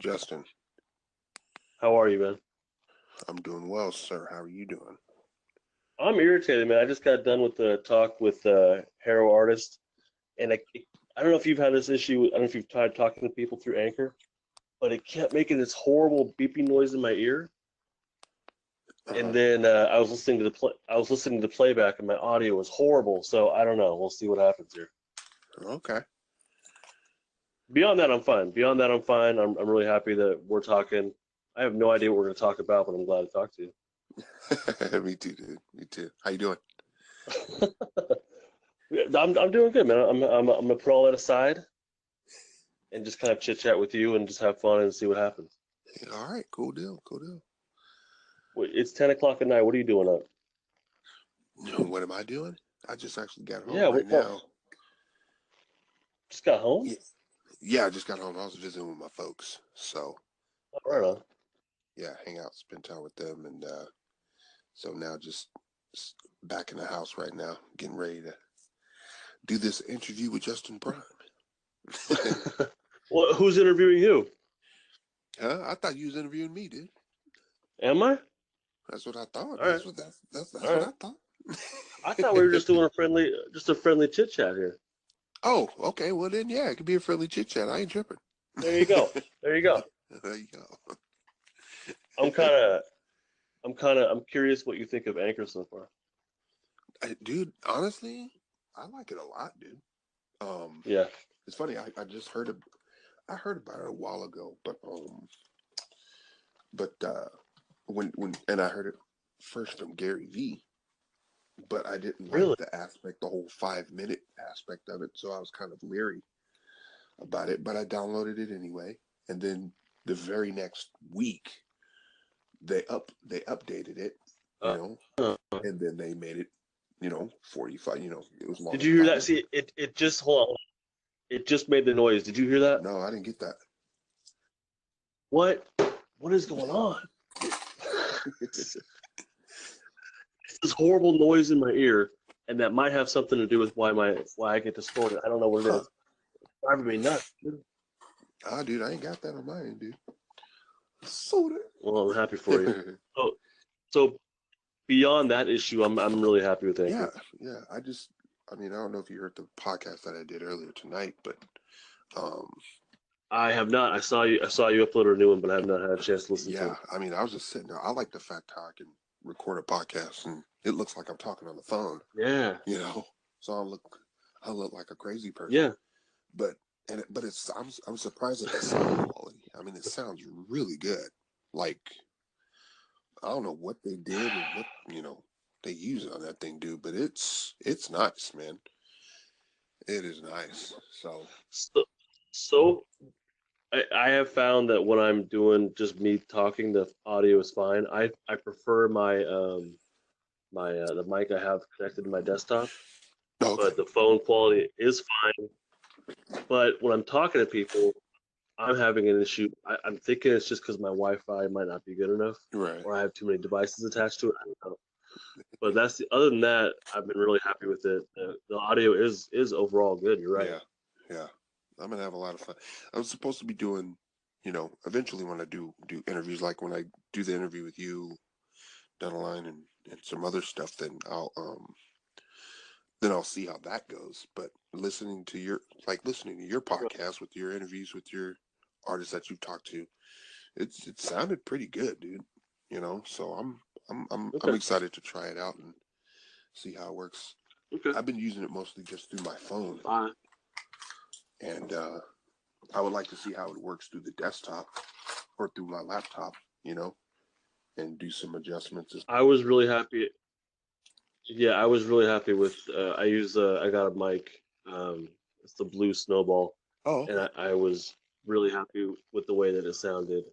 Justin. How are you, man? I'm doing well, sir. How are you doing? I'm irritated, man. I just got done with the talk with Hero Artist, and I don't know if you've had this issue. I don't know if you've tried talking to people through Anchor, but it kept making this horrible beeping noise in my ear. And Uh, then I was listening to the playback, and my audio was horrible. So I don't know. We'll see what happens here. okay. Beyond that, I'm fine. Beyond that, I'm fine. I'm really happy that we're talking. I have no idea what we're going to talk about, but I'm glad to talk to Me too, dude. Me too. How you doing? you. I'm doing good, man. I'm gonna put all that aside and just kind of chit chat with you and just have fun and see what happens. All right. Cool deal. Cool deal. It's 10 o'clock at night. What are you doing up? What am I doing? I just actually got home Yeah, right now. just got home. Yeah, yeah. I just got home. I was visiting with my folks, so Oh, right uh, on. yeah, hang out, spend time with them, and so now just back in the house right now, getting ready to do this interview with Justin Prime. Well, who's interviewing who? Huh? I thought you was interviewing me, dude. Am I? That's what I thought. All right, That's all what right. I thought. I thought we were just doing just a friendly chit chat here. Oh, okay. Well then, yeah, it could be a friendly chit chat. I ain't tripping. There you go. There you go. There you go. I'm kind of, I'm curious what you think of Anchor so far. Dude, honestly, I like it a lot, dude. Um, Yeah, it's funny. I just heard I heard about it a while ago, but when and I heard it first from Gary V. But I didn't like really. the whole 5 minute aspect of it, so I was kind of leery about it. But I downloaded it anyway, and then the very next week they updated it, you Uh, know, uh, and then they made it, 45. It was did longer you than hear five that? minutes. See, it just hold on. It just made the noise. Did you hear that? No, I didn't get that. What? What is going on? It's this horrible noise in my ear, and that might have something to do with why I get distorted. I don't know what it Huh? is. It's driving me nuts, dude. Ah, dude, I ain't got that on my end, dude. Soda. Well, I'm happy for you. So, so beyond that issue, I'm really happy with Yeah, Anchor. yeah. I mean, I don't know if you heard the podcast that I did earlier tonight, but um, I have not. I saw you upload a new one, but I have not had a chance to listen to yeah. it. I mean, I was just sitting there. I like the fact how I can record a podcast and it looks like I'm talking on the phone, Yeah, you know. So I look like a crazy person, yeah. but but I'm surprised at the sound quality. I mean, it sounds really good. Like I don't know what they did or what they use on that thing, dude, but it's nice, man. It is nice. So So, so I have found that when I'm doing just me talking, the audio is fine. I prefer my the mic I have connected to my desktop, okay, but the phone quality is fine. But when I'm talking to people, I'm having an issue. I'm thinking it's just because my Wi-Fi might not be good enough, right. or I have too many devices attached to it. I don't know. But other than that, I've been really happy with it. The audio is overall good. You're right. Yeah, yeah. I'm gonna have a lot of fun. I'm supposed to be doing, eventually when I do interviews, like when I do the interview with you down the line and some other stuff, then I'll see how that goes. But listening to your podcast with your interviews with your artists that you've talked to, it sounded pretty good, dude. So I'm Okay. excited to try it out and see how it works. Okay. I've been using it mostly just through my phone, Fine. and I would like to see how it works through the desktop or through my laptop, and do some adjustments. I was really happy. Yeah, I was really happy with. I got a mic. It's the Blue Snowball, Oh, and okay. I was really happy with the way that it sounded.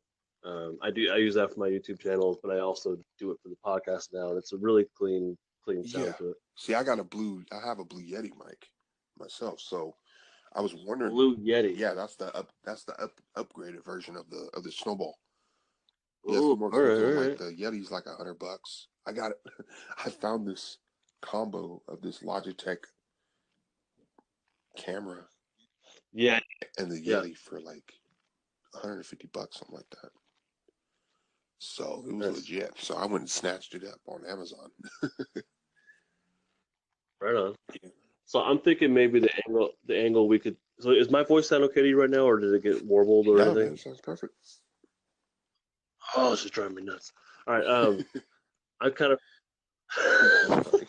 I use that for my YouTube channel, but I also do it for the podcast now, and it's a really clean Yeah. sound to it. See, I have a Blue Yeti mic myself, so I was wondering. Blue Yeti. Yeah, that's the upgraded version of the Snowball. Yeah, it's Oh, more all right, expensive. all Like right. the Yeti's like $100. I got it. I found this combo of this Logitech camera Yeah, and the yeah. Yeti for like $150, something like that. So it was Nice. legit. So I went and snatched it up on Amazon. Right on. Yeah. So I'm thinking maybe the angle we could. So is my voice sound okay to you right now, or did it get warbled or No, man, anything? sounds perfect. Oh, it's just driving me nuts. All right. I kind of. That's I funny.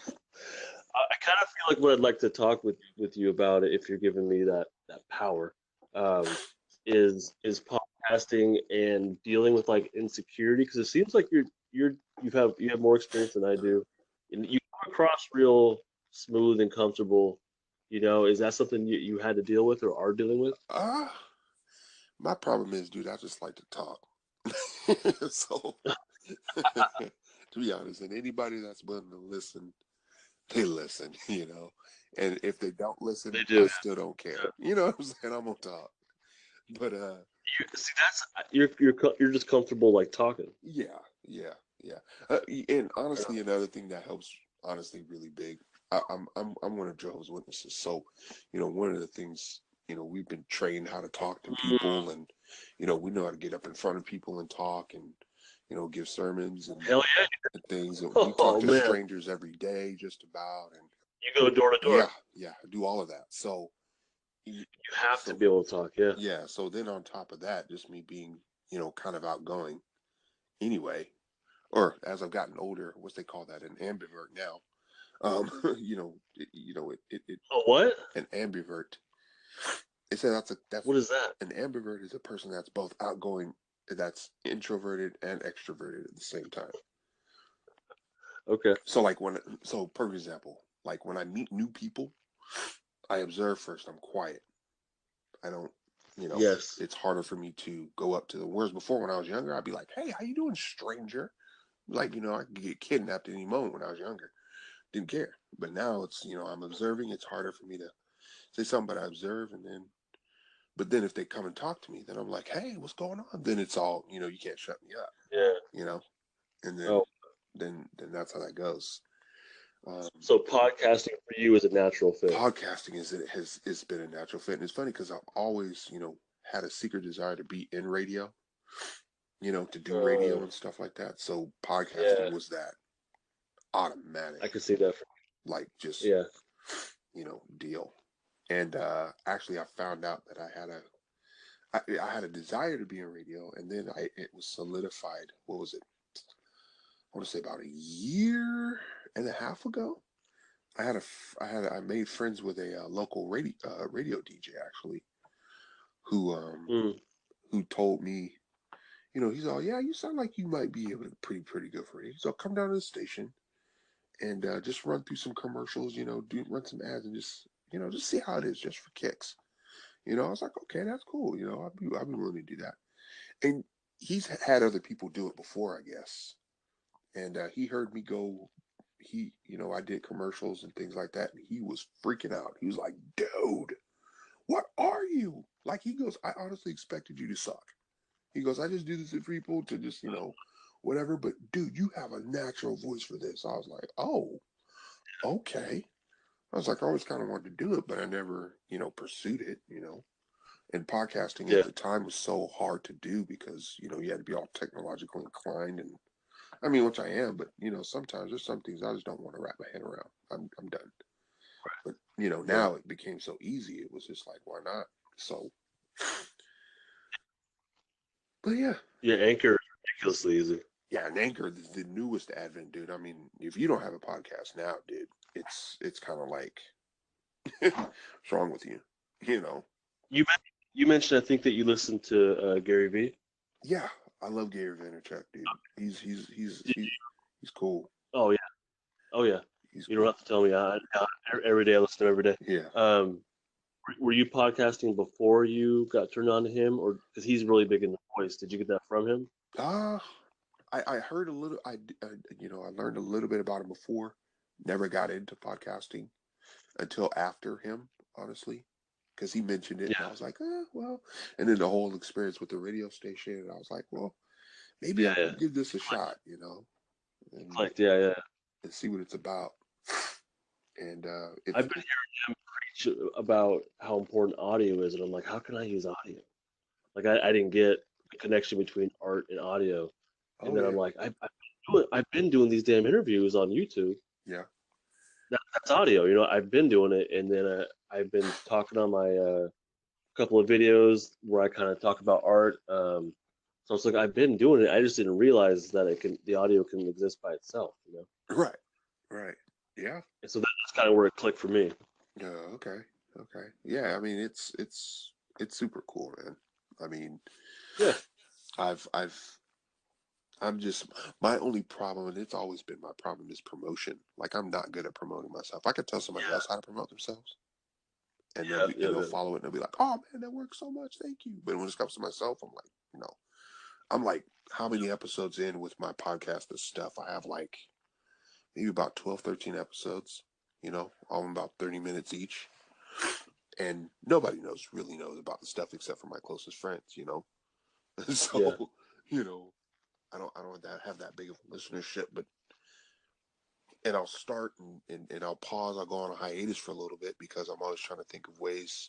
kind of feel like what I'd like to talk with you about it, if you're giving me that power, um, is podcasting and dealing with like insecurity, because it seems like you have more experience than I do, and you come across real smooth and comfortable. Is that something you had to deal with or are dealing with? Uh, my problem is, dude, I just like to talk. So, to be honest, and anybody that's willing to listen, they listen, And if they don't listen, They I do. still don't care. Yeah. You know what I'm saying? I'm gonna talk. But See, that's you're just comfortable like talking. yeah, yeah, yeah. And honestly, another thing that helps, honestly, really big. I'm one of Jehovah's Witnesses, so one of the things we've been trained how to talk to people, and we know how to get up in front of people and talk, and give sermons Hell and things. And yeah! we talk Oh to man, strangers every day, just about, and you go door to yeah, door. yeah, I do all of that. So, y- You have to so be able to talk. Yeah. yeah, so then on top of that, just me being kind of outgoing anyway, or as I've gotten older, what's they call that, an ambivert now. It Oh, what? an ambivert. They say that's What is that? an ambivert is a person that's both outgoing, that's introverted and extroverted at the same time. Okay. So like so for example, like when I meet new people, I observe first. I'm quiet. I don't, Yes. it's harder for me to go up to them. Whereas before, when I was younger, I'd be like, "Hey, how you doing, stranger?" Like I could get kidnapped at any moment when I was younger. Didn't care. But now it's I'm observing. It's harder for me to say something, but I observe, but then if they come and talk to me, then I'm like, "Hey, what's going on?" Then it's all you can't shut me up, Yeah. you know, and Oh, then that's how that goes. Um, so podcasting for you is a natural fit. Podcasting it's been a natural fit, and it's funny because I've always had a secret desire to be in radio, to do radio Uh, and stuff like that. So yeah, podcasting was that automatic, I can see that. like just Yeah. deal. And actually, I found out that I had a desire to be in radio, and then it was solidified. What was it? I want to say about a year and a half ago. I made friends with a local radio DJ actually, who um Mm. who told me, he's all, yeah, you sound like you might be able to pretty good for radio. So come down to the station and just run through some commercials, run some ads and just see how it is, just for kicks. I was like, okay, that's cool. I'd be willing to do that. And he's had other people do it before, I guess. And he heard me go. I did commercials and things like that, and he was freaking out. He was like, "Dude, what are you?" Like he goes, "I honestly expected you to suck." He goes, "I just do this for people to just whatever." But dude, you have a natural voice for this. I was like, "Oh, okay." I was like, I always kind of wanted to do it, but I never pursued it. And podcasting at Yeah. the time was so hard to do because you had to be all technologically inclined, and I mean, which I am, but sometimes there's some things I just don't want to wrap my head around. I'm done. But Yeah. now it became so easy. It was just like, why not? So, but yeah, Yeah. Anchor is ridiculously easy. yeah. And Anchor, the newest advent, dude. I mean, if you don't have a podcast now, dude, it's kind of like, what's wrong with you? You know? You men- you mentioned, I think, that you listened to Gary Vee. Yeah, I love Gary Vaynerchuk, dude. He's cool. Oh yeah. Oh yeah. He's You don't cool. have to tell me. Every day I listen to him every day. Yeah. Um, were you podcasting before you got turned on to him, or because he's really big in the voice? Did you get that from him? Uh I heard a little. I learned a little bit about him before. Never got into podcasting until after him, honestly, because he mentioned it, and I Yeah. was like, well. And then the whole experience with the radio station, and I was like, well, maybe I Yeah. can Yeah. give this a shot, and Clicked. Yeah. Yeah. see what it's about. And I've been hearing him preach about how important audio is, and I'm like, how can I use audio? Like I didn't get the connection between art and audio. And Oh then I'm yeah, like, I've been doing these damn interviews on YouTube. yeah, That's audio, you know. I've been doing it, and then I've been talking on my couple of videos where I kind of talk about art. So it's like I've been doing it. I just didn't realize that the audio can exist by itself, you know. right, right, yeah, And so that's kind of where it clicked for me. yeah. Okay, okay, yeah. I mean, it's super cool, man. I mean, Yeah, I've I'm just my only problem, and it's always been my problem, is promotion. Like I'm not good at promoting myself. I could tell somebody else how to promote themselves, and yeah, yeah, they'll yeah. follow it, and they'll be like, "Oh man, that works so much, thank you." But when it comes to myself, I'm like, I'm like, how many episodes in with my podcast and stuff? I have like maybe about 12, 13 episodes. All in about 30 minutes each, and nobody really knows about the stuff except for my closest friends. Yeah. So, you know, I don't have that big of a listenership, but and I'll start and I'll pause. I'll go on a hiatus for a little bit because I'm always trying to think of ways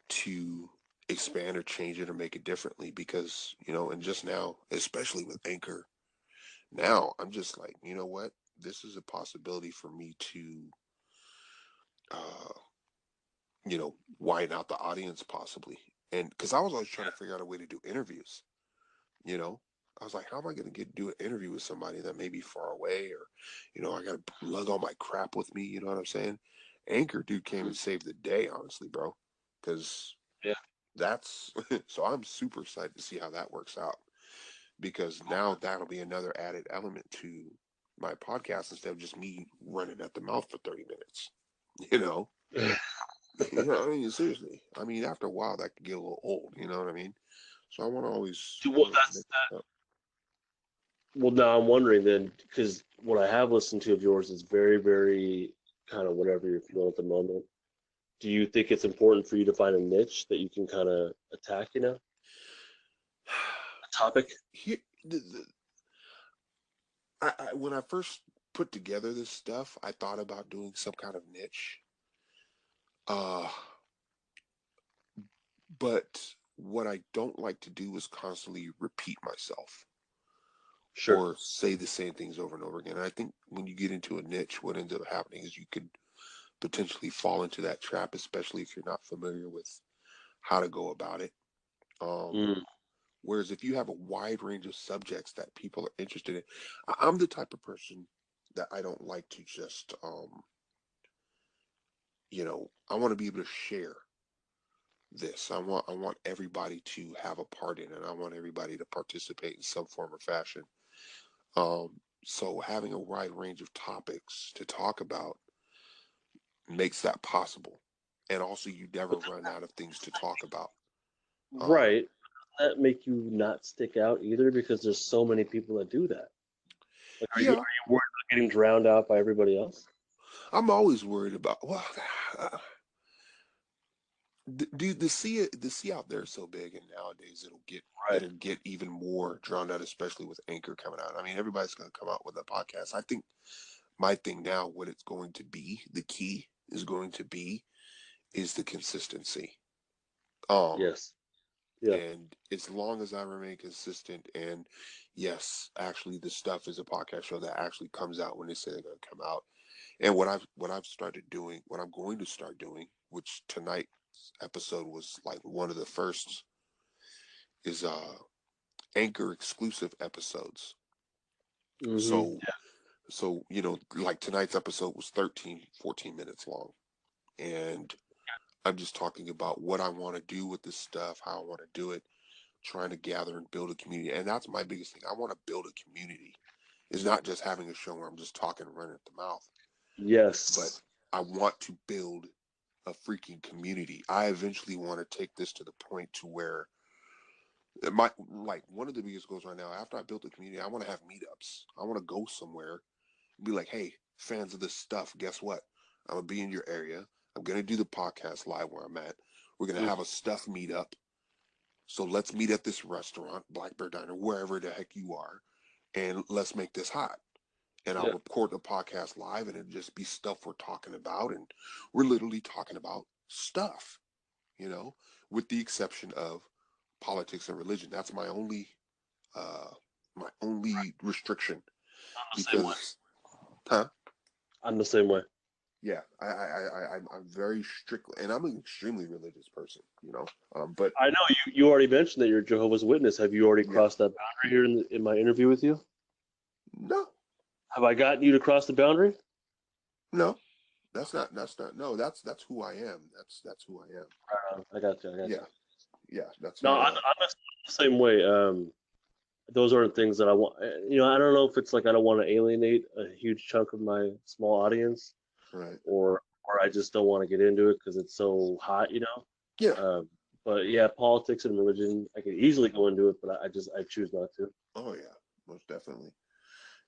to expand or change it or make it differently. Because and just now, especially with Anchor, now I'm just like, you know what? This is a possibility for me to, uh, widen out the audience possibly. And because I was always trying to figure out a way to do interviews, you know, I was like, how am I going to do an interview with somebody that may be far away, or, I got to lug all my crap with me. You know what I'm saying? Anchor, dude, came Mhm. and saved the day, honestly, bro. Because Yeah. that's so I'm super excited to see how that works out, because now that'll be another added element to my podcast instead of just me running at the mouth for 30 minutes. You know, I mean, seriously. I mean, after a while, that could get a little old. You know what I mean? So I want to always, Well, make that's it up. well. Now I'm wondering then, because what I have listened to of yours is very, very kind of whatever you're feeling at the moment. Do you think it's important for you to find a niche that you can kind of attack? You know, a topic. Here, when I first put together this stuff, I thought about doing some kind of niche. Uh, but what I don't like to do is constantly repeat myself Sure. or say the same things over and over again. And I think when you get into a niche, what ends up happening is you could potentially fall into that trap, especially if you're not familiar with how to go about it. Um, Mm, Whereas if you have a wide range of subjects that people are interested in, I'm the type of person that I don't like to just, I want to be able to share this. I want everybody to have a part in it. I want everybody to participate in some form or fashion. Um, so having a wide range of topics to talk about makes that possible, and also you never run out of things to talk about. Um, right. That make you not stick out either because there's so many people that do that. Like, are yeah, you worried about getting drowned out by everybody else? I'm always worried about. Well, dude, the sea out there is so big, and nowadays Right. it'll get even more drawn out, especially with Anchor coming out. I mean, everybody's going to come out with a podcast. I think my thing now, what it's going to be, the key is going to be, is the consistency. Um, Yes. Yeah. and as long as I remain consistent, and yes, actually, the stuff is a podcast show that actually comes out when they say they're going to come out. And what I've started doing, what I'm going to start doing, which tonight's episode was like one of the first, is Anchor exclusive episodes. Hmm. So like tonight's episode was 13, 14 minutes long, and I'm just talking about what I want to do with this stuff, how I want to do it, trying to gather and build a community. And that's my biggest thing. I want to build a community. It's not just having a show where I'm just talking and running at the mouth, but Yes. I want to build a freaking community. I eventually want to take this to the point to where my like one of the biggest goals right now, after I build the community, I want to have meetups. I want to go somewhere and be like, hey, fans of this stuff, guess what? I'm gonna be in your area. I'm gonna do the podcast live where I'm at. We're gonna Mm, have a stuff meetup. So let's meet at this restaurant, Blackbird Diner, wherever the heck you are, and let's make this hot. And I'll yeah. record the podcast live, and it'll just be stuff we're talking about, and we're literally talking about stuff, you know, with the exception of politics and religion. That's uh, my only restriction I'm the same way. because, huh? I'm the same way. Yeah, I'm very strictly, and I'm an extremely religious person, you know. But I know you already mentioned that you're a Jehovah's Witness. Have you already yeah, crossed that boundary here in my interview with you? no, Have I gotten you to cross the boundary? no, that's not. No, that's who I am. That's who I am. I got you. I got Yeah, you. yeah, that's No, who I I'm am. the same way. Those aren't things that I want. I don't know if it's like I don't want to alienate a huge chunk of my small audience, Right. or I just don't want to get into it because it's so hot. Yeah. But yeah, politics and religion, I could easily go into it, but I choose not to. Oh yeah, most definitely.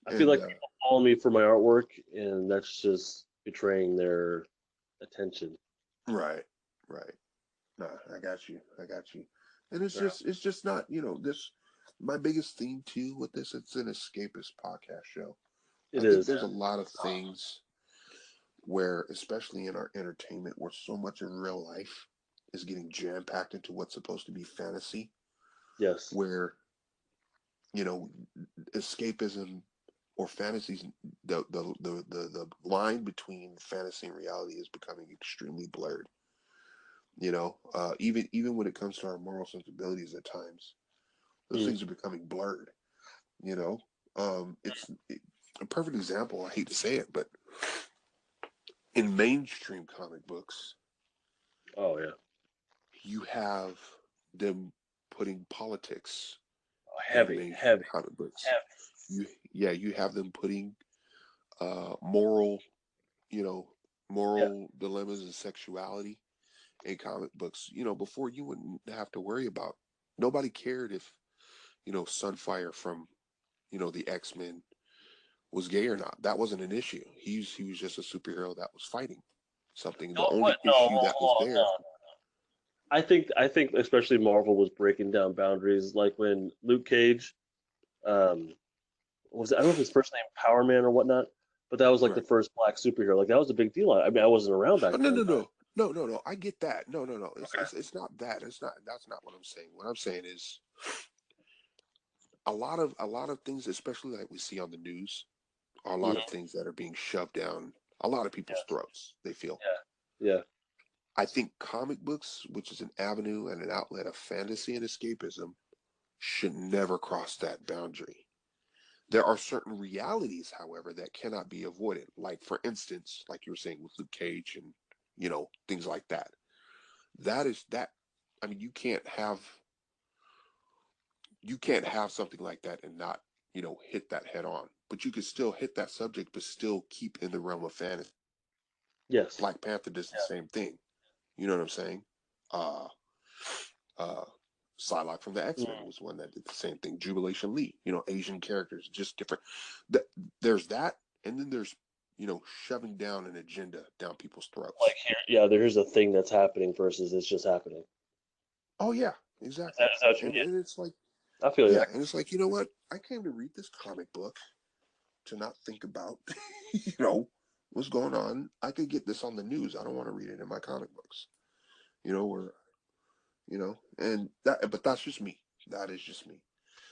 I feel And like people follow me for my artwork, and that's just betraying their attention. right, right. Nah, I got you. I got you. And Yeah, it's just not, this my biggest theme too with this, it's an escapist podcast show. I it think is. there's a lot of things where, especially in our entertainment, where so much of real life is getting jam packed into what's supposed to be fantasy, Yes. where, you know, escapism or fantasies, the line between fantasy and reality is becoming extremely blurred. Even when it comes to our moral sensibilities at times, those Mm. things are becoming blurred. You know, a perfect example. I hate to say it, but in mainstream comic books, Oh yeah. you have them putting politics in Heavy, mainstream heavy, comic books. heavy. You have them putting moral, you know, Yeah. moral dilemmas and sexuality in comic books. Before you wouldn't have to worry about. Nobody cared if Sunfire from the X-Men was gay or not. That wasn't an issue. He was just a superhero that was fighting something. No, The what? only No, issue hold that was on, there, no. I think especially Marvel was breaking down boundaries, like when Luke Cage, um, I don't know if his first name Power Man or whatnot, but that was like the right? first black superhero. Like that was a big deal. I mean, I wasn't around Oh, back no, then, no, but no, no, no, no. I get that. No, no, no. It's, okay. it's it's not that. It's not. That's not what I'm saying. What I'm saying is a lot of things, especially like we see on the news, are a lot of Mhm. things that are being shoved down a lot of people's Yes. throats. They feel. Yeah. Yeah. I think comic books, which is an avenue and an outlet of fantasy and escapism, should never cross that boundary. There are certain realities, however, that cannot be avoided. Like, for instance, like you were saying with Luke Cage and, things like that. That is that. I mean, you can't have something like that and not, hit that head on. But you can still hit that subject, but still keep in the realm of fantasy. Yes. Black Panther does the same thing. You know what I'm saying? Uh, uh, Psylocke from the X Men Mm. was one that did the same thing. Jubilation Lee, Asian characters, just different. Th- there's that, and then there's shoving down an agenda down people's Like throats. here, yeah. There's a thing that's happening versus it's just happening. Oh yeah, Is that, exactly. is that what you And mean? and it's like, I feel you. yeah, and it's like, you know what? I came to read this comic book to not think about what's going on. I could get this on the news. I don't want to read it in my comic books. Where and that, but that's just me. That is just me.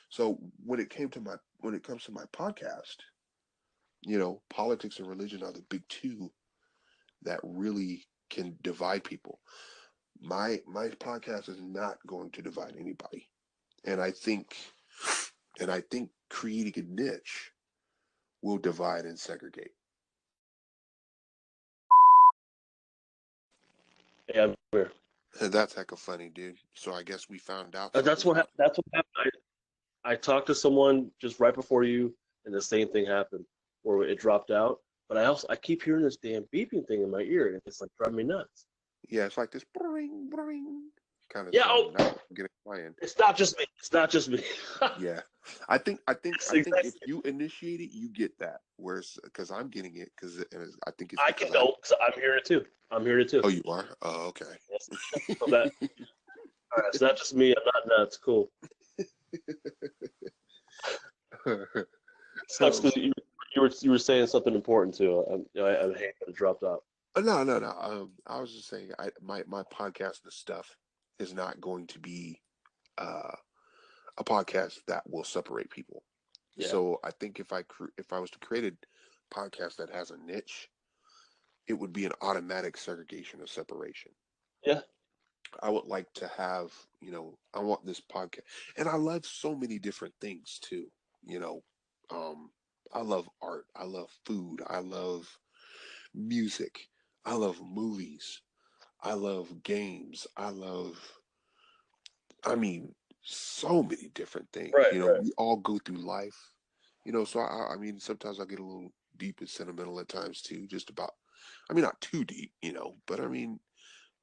So when it comes to my podcast, politics and religion are the big two that really can divide people. My podcast is not going to divide anybody, and I think creating a niche will divide and segregate. Yeah, I'm here. And that's heck of funny, dude. So I guess we found out something about. That's what happened. I talked to someone just right before you, and the same thing happened, where it dropped out. But I keep hearing this damn beeping thing in my ear, and it's like driving me nuts. Yeah, it's like this boring, boring kind of Yeah. sound. Oh, Now I'm getting playing. it's not just me. It's not just me. Yeah, I think I think It's I think exactly. if you initiate it, you get that. Whereas, because I'm getting it, I think it's I because can I. know. 'Cause I'm hearing it too. I'm hearing it too. Oh, you are. Oh, okay. Yes. So that. All right. It's not just me. I'm not nuts. Cool. It sucks um, because you were saying something important too. I hate that it dropped out. no, no, no. I was just saying, my podcast and stuff is not going to be uh, a podcast that will separate people. Yeah. So I think if I was to create a podcast that has a niche, it would be an automatic segregation of separation. Yeah. I would like to have, I want this podcast, and I love so many different things too. You know, um, I love art, I love food, I love music, I love movies, I love games, I mean, so many different things. Right. Right. We all go through life. So I mean, sometimes I get a little deep and sentimental at times too, just about. I mean, not too deep, but I mean,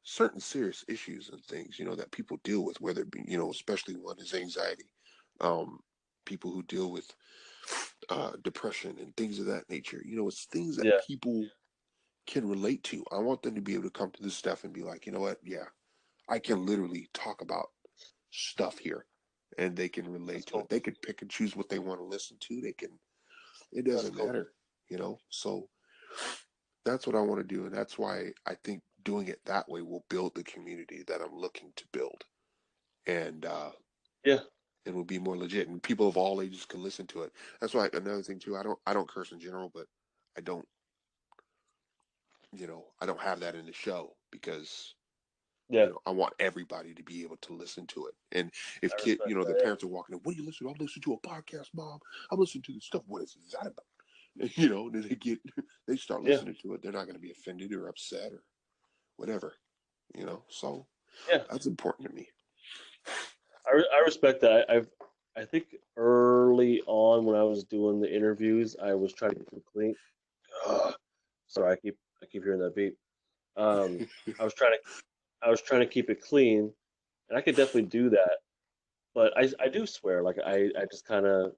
certain serious issues and things, that people deal with, whether it be, especially one is anxiety, um, people who deal with depression and things of that nature. It's things that Yeah. people can relate to. I want them to be able to come to this stuff and be like, you know what? Yeah, I can literally talk about stuff here, and they can relate That's to it. cool. They can pick and choose what they want to listen to. They can. It That's doesn't cool. matter, So that's what I want to do, and that's why I think doing it that way will build the community that I'm looking to build, and Yeah. it will be more legit, and people of all ages can listen to it. That's why another thing too. I don't curse in general, but I don't I don't have that in the show because Yeah. I want everybody to be able to listen to it. And if I respect the that. parents are walking in, what do you listen to? I'm listening to a podcast, Mom. I'm listening to this stuff. What is that about? Then they start Yeah. listening to it. They're not going to be offended or upset or whatever, So Yeah. that's important to me. I respect that. I think early on when I was doing the interviews, I was trying to keep them clean. Ugh. Sorry, I keep hearing that beep. Um, I was trying to I was trying to keep it clean, and I could definitely do that. But I do swear, like I just kind of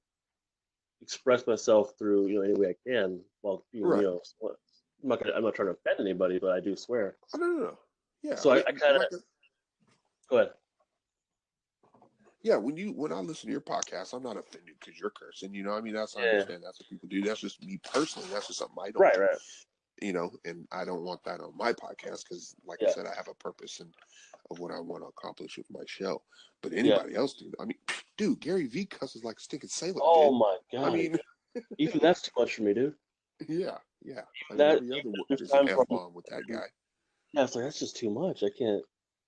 express myself through any way I can. Well, Right. I'm not trying to offend anybody, but I do swear. Oh, no, no, no. Yeah, So I I, mean, I kind of go ahead. yeah. When I listen to your podcast, I'm not offended because you're cursing. I mean, I Yeah. understand that's what people do. That's just me personally. That's just something I don't Right. do. Right. And I don't want that on my podcast because, like I Yeah. said, I have a purpose and of what I want to accomplish with my show. But Yeah. anybody else, dude, I mean, dude, Gary Vee cusses like a stinking sailor, Oh man. my I God. mean, Even that's too much for me, dude. yeah, yeah. I mean, That every other word there's is an times F where bomb with that guy. yeah, it's like that's just too much. I can't.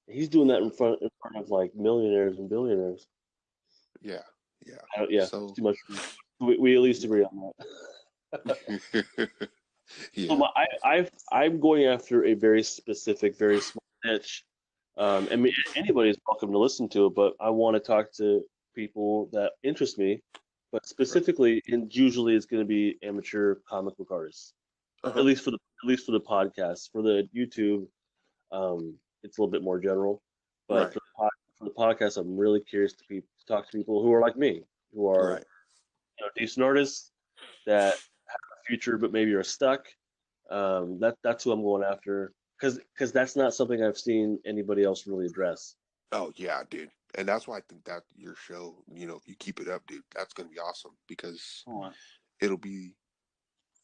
He's doing that Yeah, in front of like millionaires and billionaires. yeah, yeah. Yeah, it's So, too much for me. We at least agree on that. So yeah, I'm going after a very specific, very small niche. Anybody's welcome to listen to it, but I want to talk to people that interest me. But right. specifically, and usually it's going to be amateur comic book artists. Uh At huh. least for the podcast. For the YouTube, it's a little bit more general. But Right, for the podcast, I'm really curious to talk to people who are like me, who are right. decent artists that have a future, but maybe are stuck. That's who I'm going after because that's not something I've seen anybody else really address. Oh yeah, dude. And that's why I think that your show, if you keep it up, dude, that's gonna be awesome because Oh, it'll be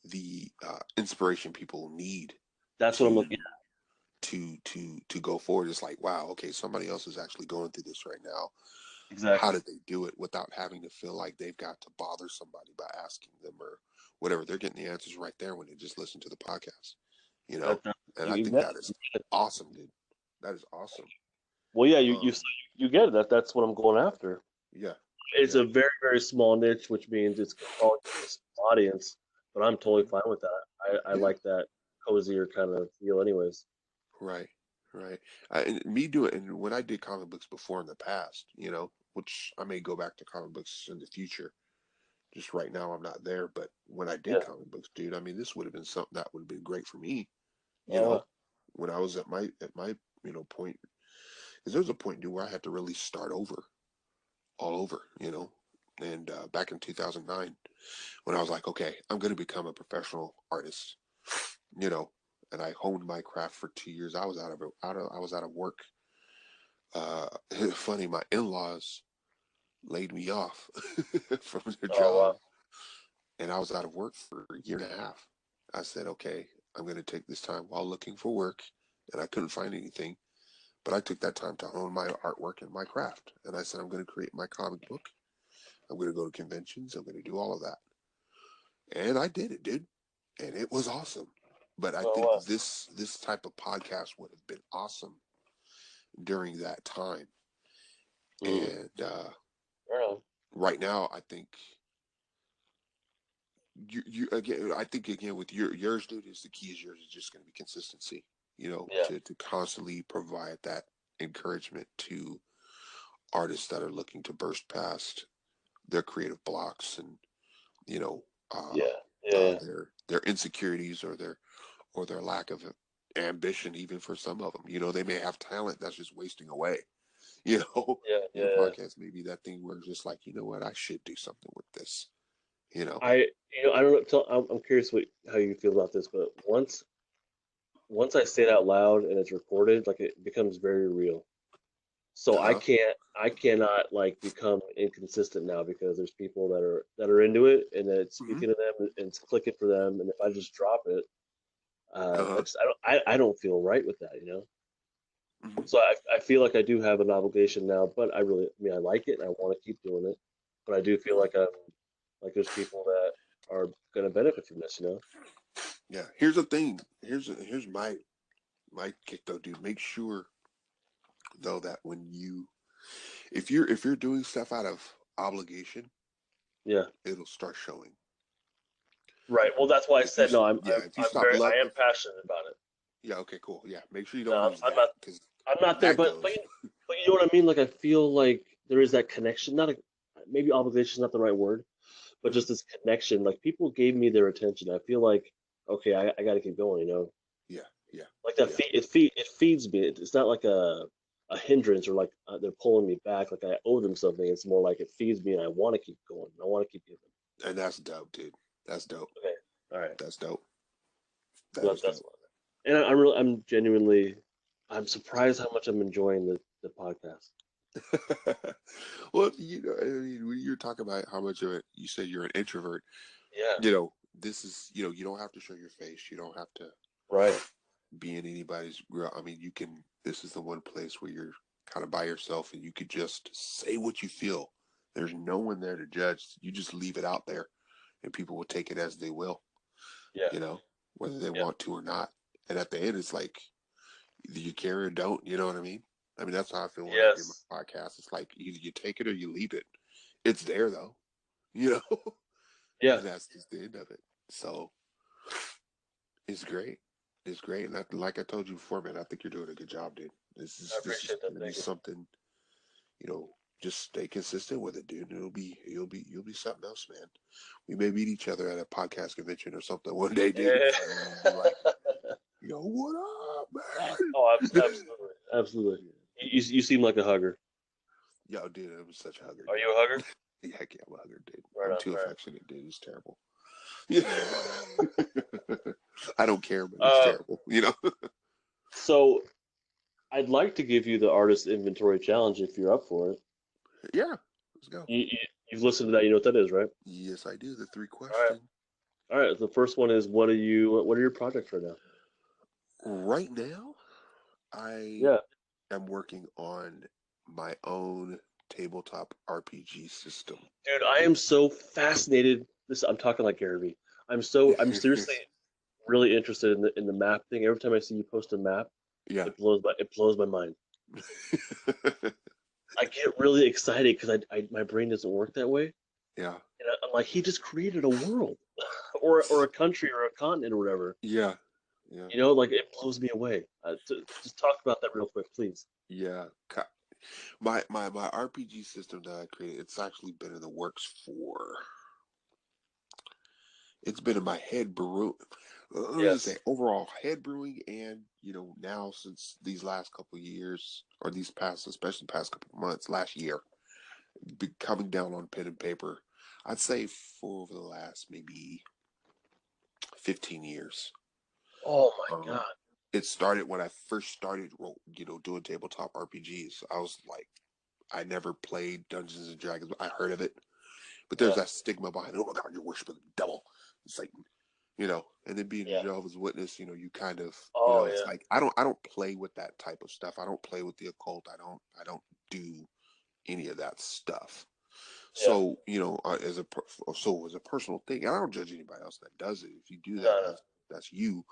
the inspiration people need that's what I'm to looking to go forward. It's like, wow, okay, somebody else is actually going through this right now. at. How Exactly. did they do it without having to feel like they've got to bother somebody by asking them or whatever? They're getting the answers right there when they just listen to the podcast, you know? That, And I you think get that is it. awesome, dude. That is awesome. Well, yeah, Um, you get it. That's what I'm going after. yeah, It's yeah, a very very small niche, which means it's probably a small audience, but I'm totally fine with that. I yeah, like that cozier kind of feel, anyways. right, right. And me doing, and when I did comic books before in the past, which I may go back to comic books in the future. Just right now, I'm not there. But when I did Yeah. comic books, dude, I mean, this would have been something that would have been great for me. You Uh, know, when I was at my point, because there was a point, dude, where I had to really start over, all over. And back in 2009, when I was like, okay, I'm going to become a professional artist. You know, and I honed my craft for 2 years. I was I was out of work. Funny, my in-laws laid me off from their oh job, wow. and I was out of work for a year and a half. I said, okay, I'm going to take this time while looking for work, and I couldn't find anything. But I took that time to hone my artwork and my craft. And I said, I'm going to create my comic book. I'm going to go to conventions. I'm going to do all of that. And I did it, dude. And it was awesome. But I think Well, this type of podcast would have been awesome during that time. And right. right now, I think you again. I think again with yours, dude, is the key is yours is just going to be consistency. You know, Yeah. to constantly provide that encouragement to artists that are looking to burst past their creative blocks and you know Yeah. their insecurities or their lack of ambition. Even for some of them, you know, they may have talent that's just wasting away. You know, in a Yeah. podcast, maybe that thing where it's just like, you know what, I should do something with this. You know. I don't know. I'm curious how you feel about this, but once I say it out loud and it's recorded, like it becomes very real. So Uh-huh. I cannot like become inconsistent now because there's people that are into it and that it's Mm-hmm. speaking to them and it's clicking for them. And if I just drop it, Uh-huh. I don't feel right with that, you know. Mm-hmm. So I feel like I do have an obligation now, but I mean I like it and I want to keep doing it, but I do feel Mm-hmm. like I'm like there's people that are gonna benefit from this, you know. Yeah. Here's the thing. Here's my kick though, dude. Make sure though that when you if you're doing stuff out of obligation, Yeah. it'll start showing. Right. Well, that's why I If you said no. if you stop love, I am if passionate about it. yeah, okay, cool. Yeah, make sure you don't No, lose that because I'm not there, that goes. but you know what I mean. Like I feel like there is that connection. Not a, maybe obligation is not the right word, but Mhm. just this connection. Like people gave me their attention. I feel like okay, I got to keep going. You know, Yeah, yeah, like that yeah. it feeds me. It's not like a hindrance or like they're pulling me back. Like I owe them something. It's more like it feeds me, and I want to keep going. I want to keep giving. And that's dope, dude. That's dope. Okay. All right. That's dope. That So is that's dope. and I'm really I'm genuinely I'm surprised how much I'm enjoying the podcast. Well, you know, I mean, when you're talking about how much of it, you said you're an introvert. Yeah. You know, this is, you know, you don't have to show your face. You don't have to Right. be in anybody's grill. I mean, you can. This is the one place where you're kind of by yourself, and you could just say what you feel. There's no one there to judge. You just leave it out there, and people will take it as they will. Yeah. You know, whether they Yeah. want to or not. And at the end, it's like either you care or don't. You know what I mean? I mean, that's how I feel when I do Yes. my podcast. It's like either you take it or you leave it. It's there though, you know, Yeah. and that's just the end of it. So it's great. It's great, and like I told you before, man, I think you're doing a good job, dude. I This is appreciate that. going to be Thank you. something. You know, just stay consistent with it, dude. And you'll be something else, man. We may meet each other at a podcast convention or something one day, dude. Yeah. And be like, yo, what up, man? Oh, absolutely. Absolutely. You seem like a hugger. Yo, dude, I'm such a hugger, Are dude. you a hugger? Yeah, heck yeah, I'm a hugger, dude. Right I'm on. too Right affectionate, dude. It's terrible. Yeah. I don't care, but it's on. terrible. You know? So I'd like to give you the artist inventory challenge if you're up for it. Yeah. Let's go. You've listened to that. You know what that is, right? Yes, I do. The three All right. question. All right. The first one is what are your projects right now? Right now, I Yeah. am working on my own tabletop RPG system. Dude, I am so fascinated. I'm talking like Gary Vee. I'm seriously really interested in the map thing. Every time I see you post a map, Yeah. it blows my mind. I get really excited because my brain doesn't work that way, Yeah. and I'm like, he just created a world, or a country or a continent or whatever. Yeah. Yeah. You know, like it blows me away. Just talk about that real quick, please. Yeah. My RPG system that I created, it's actually been in the works for. It's been in my head brew. Let me just say, Yes. overall head brewing, and now since these last couple of years, or these past, especially past couple of months, last year, coming down on pen and paper, I'd say for over the last maybe 15 years. Oh my Um, God. it started when I first started, doing tabletop RPGs. I was like, I never played Dungeons and Dragons. I heard of it, but there's Yeah. that stigma behind it. Oh my God, you're worshiping the devil, Satan. And then being a Yeah. Jehovah's Witness, you kind of, Oh it's yeah. like I don't play with that type of stuff. I don't play with the occult. I don't do any of that stuff. Yeah. So, as a personal thing, and I don't judge anybody else that does it. If you do No, that, no. that's you.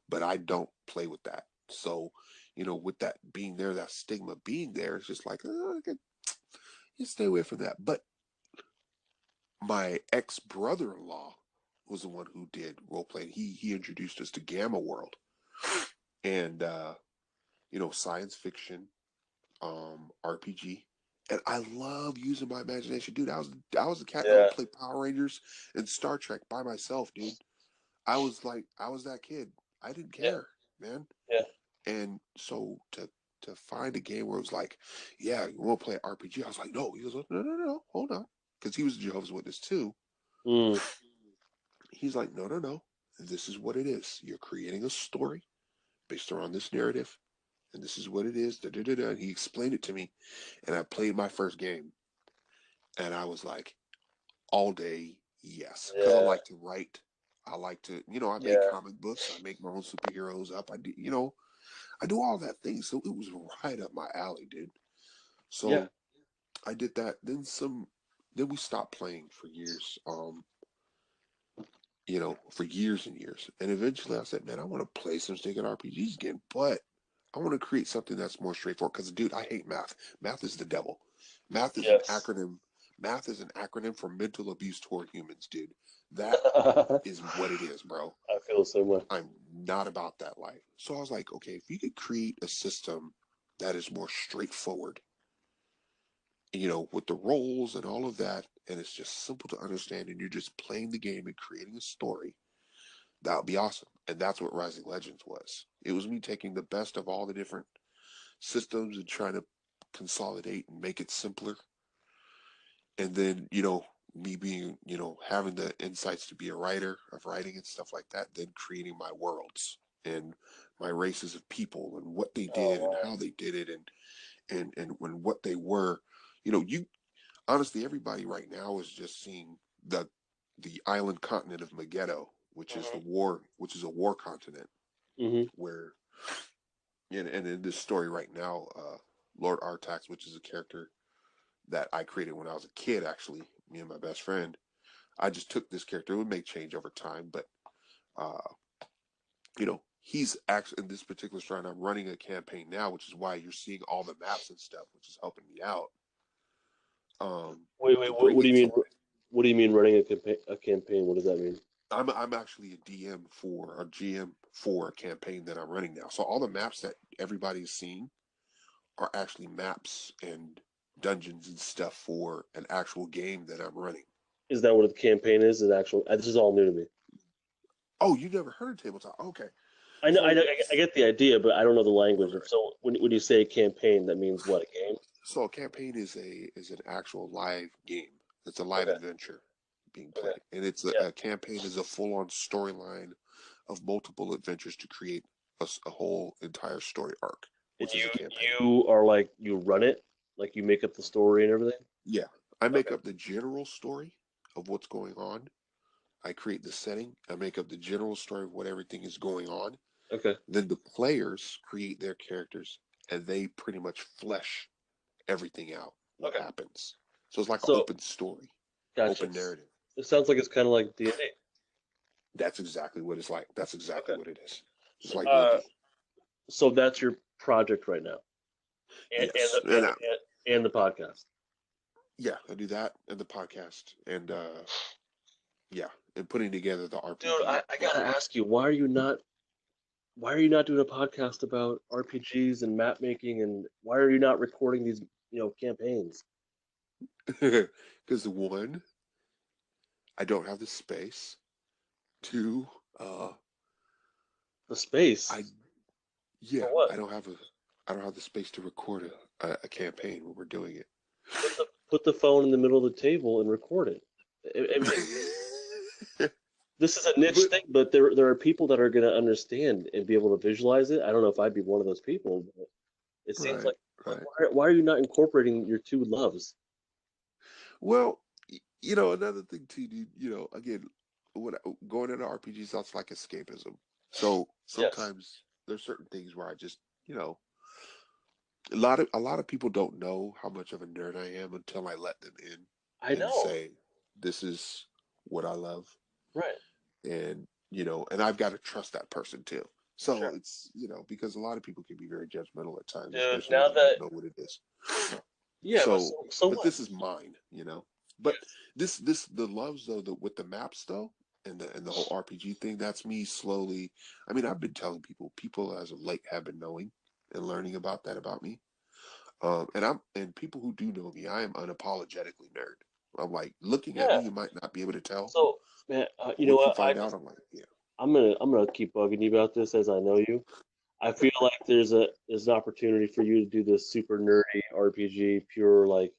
But I don't play with that. So, with that being there, that stigma being there, it's just like, you stay away from that. But my ex brother-in-law was the one who did role playing. He introduced us to Gamma World, and science fiction, RPG. And I love using my imagination, dude. I was a cat that Yeah. would play Power Rangers and Star Trek by myself, dude. I was that kid. I didn't Yeah. care, man. Yeah. And so to find a game where it was like, yeah, you want to play RPG? I was like, no. He goes, no, no, no, hold on, because he was a Jehovah's Witness too. Mm. He's like, no, no, no. This is what it is. You're creating a story based around this narrative, and this is what it is. Da, da, da, da. And he explained it to me, and I played my first game, and I was like, all day, yes, because I Yeah. like to write. I like to, I make Yeah. comic books. I make my own superheroes up. I do, I do all that thing. So it was right up my alley, dude. Yeah. So I did that. Then we stopped playing for years. For years and years. And eventually I said, man, I want to play some stinking RPGs again, but I want to create something that's more straightforward. Because, dude, I hate math. Math is the devil. Math is an Yes. acronym. Math is an acronym for mental abuse toward humans, dude. That I is what it is, bro. feel the same way. I'm not about that life. So I was like, okay, if you could create a system that is more straightforward, with the roles and all of that, and it's just simple to understand, and you're just playing the game and creating a story, that would be awesome. And that's what Rising Legends was. It was me taking the best of all the different systems and trying to consolidate and make it simpler. And then, me being, having the insights to be a writer of writing and stuff like that, then creating my worlds and my races of people and what they Oh did and wow. how they did it and when what they were. You honestly, everybody right now is just seeing the island continent of Megiddo, Hmm. which is a war continent Hmm. where and in this story right now, Lord Artax, which is a character that I created when I was a kid, actually, me and my best friend. I just took this character. It would make change over time, but uh, he's actually in this particular story. And I'm running a campaign now, which is why you're seeing all the maps and stuff, which is helping me out. Wait, wait. To What bring do you it mean? to What do you mean running a campaign? A campaign? What does that mean? I'm actually a DM for a GM for a campaign that I'm running now. So all the maps that everybody's seeing are actually maps and dungeons and stuff for an actual game that I'm running. Is that what a campaign is? Is actual? This is all new to me. Oh, you never heard of tabletop? Okay. I know. So I get the idea, but I don't know the right, language. right. So when you say campaign, that means what? A game? So a campaign is an actual live game. It's a live Okay. adventure being Okay. played, and Yeah. a campaign is a full on storyline of multiple adventures to create a whole entire story arc, And which is a campaign. you are like you run it, like you make up the story and everything. Yeah, I make Okay. up the general story of what's going on. I create the setting. I make up the general story of what everything is going on. Okay. Then the players create their characters, and they pretty much flesh everything out. What Okay. happens? So it's like an So open story, gotcha. open narrative. It sounds like it's kind of like D&D. That's exactly what it's like. That's exactly Okay. what it is. It's So, like D&D. so that's your project right now, and Yes, and and the podcast. yeah, I do that and the podcast, and yeah, and putting together the Dude, RPG I gotta program. ask you, why are you not doing a podcast about RPGs and map making, and why are you not recording these campaigns? Because one, I don't have the space. Two, The space I yeah, for what? I don't have the space to record a campaign when we're doing it. Put the phone in the middle of the table and record it. I mean, this is a niche But thing, but there are people that are going to understand and be able to visualize it. I don't know if I'd be one of those people, but it seems right, like right. why are you not incorporating your two loves? Well, another thing too, dude. Again, going into RPGs, that's like escapism. So Yes, sometimes there's certain things where I just, a lot of people don't know how much of a nerd I am until I let them I in and know. say, "This is what I love," Right. and and I've got to trust that person too. So Sure. it's because a lot of people can be very judgmental at times, Dude, especially now when they don't that know what it is. yeah, but So, so but what? this is mine. But Yes. this the loves though with the maps though and the whole RPG thing. That's me slowly. I mean, I've been telling people as of late have been knowing and learning about that about me. And people who do know me, I am unapologetically nerd. I'm like looking at me, Yeah. you might not be able to tell. So, man, you know Once you what? find out, I'm like, yeah, I'm gonna keep bugging you about this as I know you. I feel like there's an opportunity for you to do this super nerdy RPG, pure like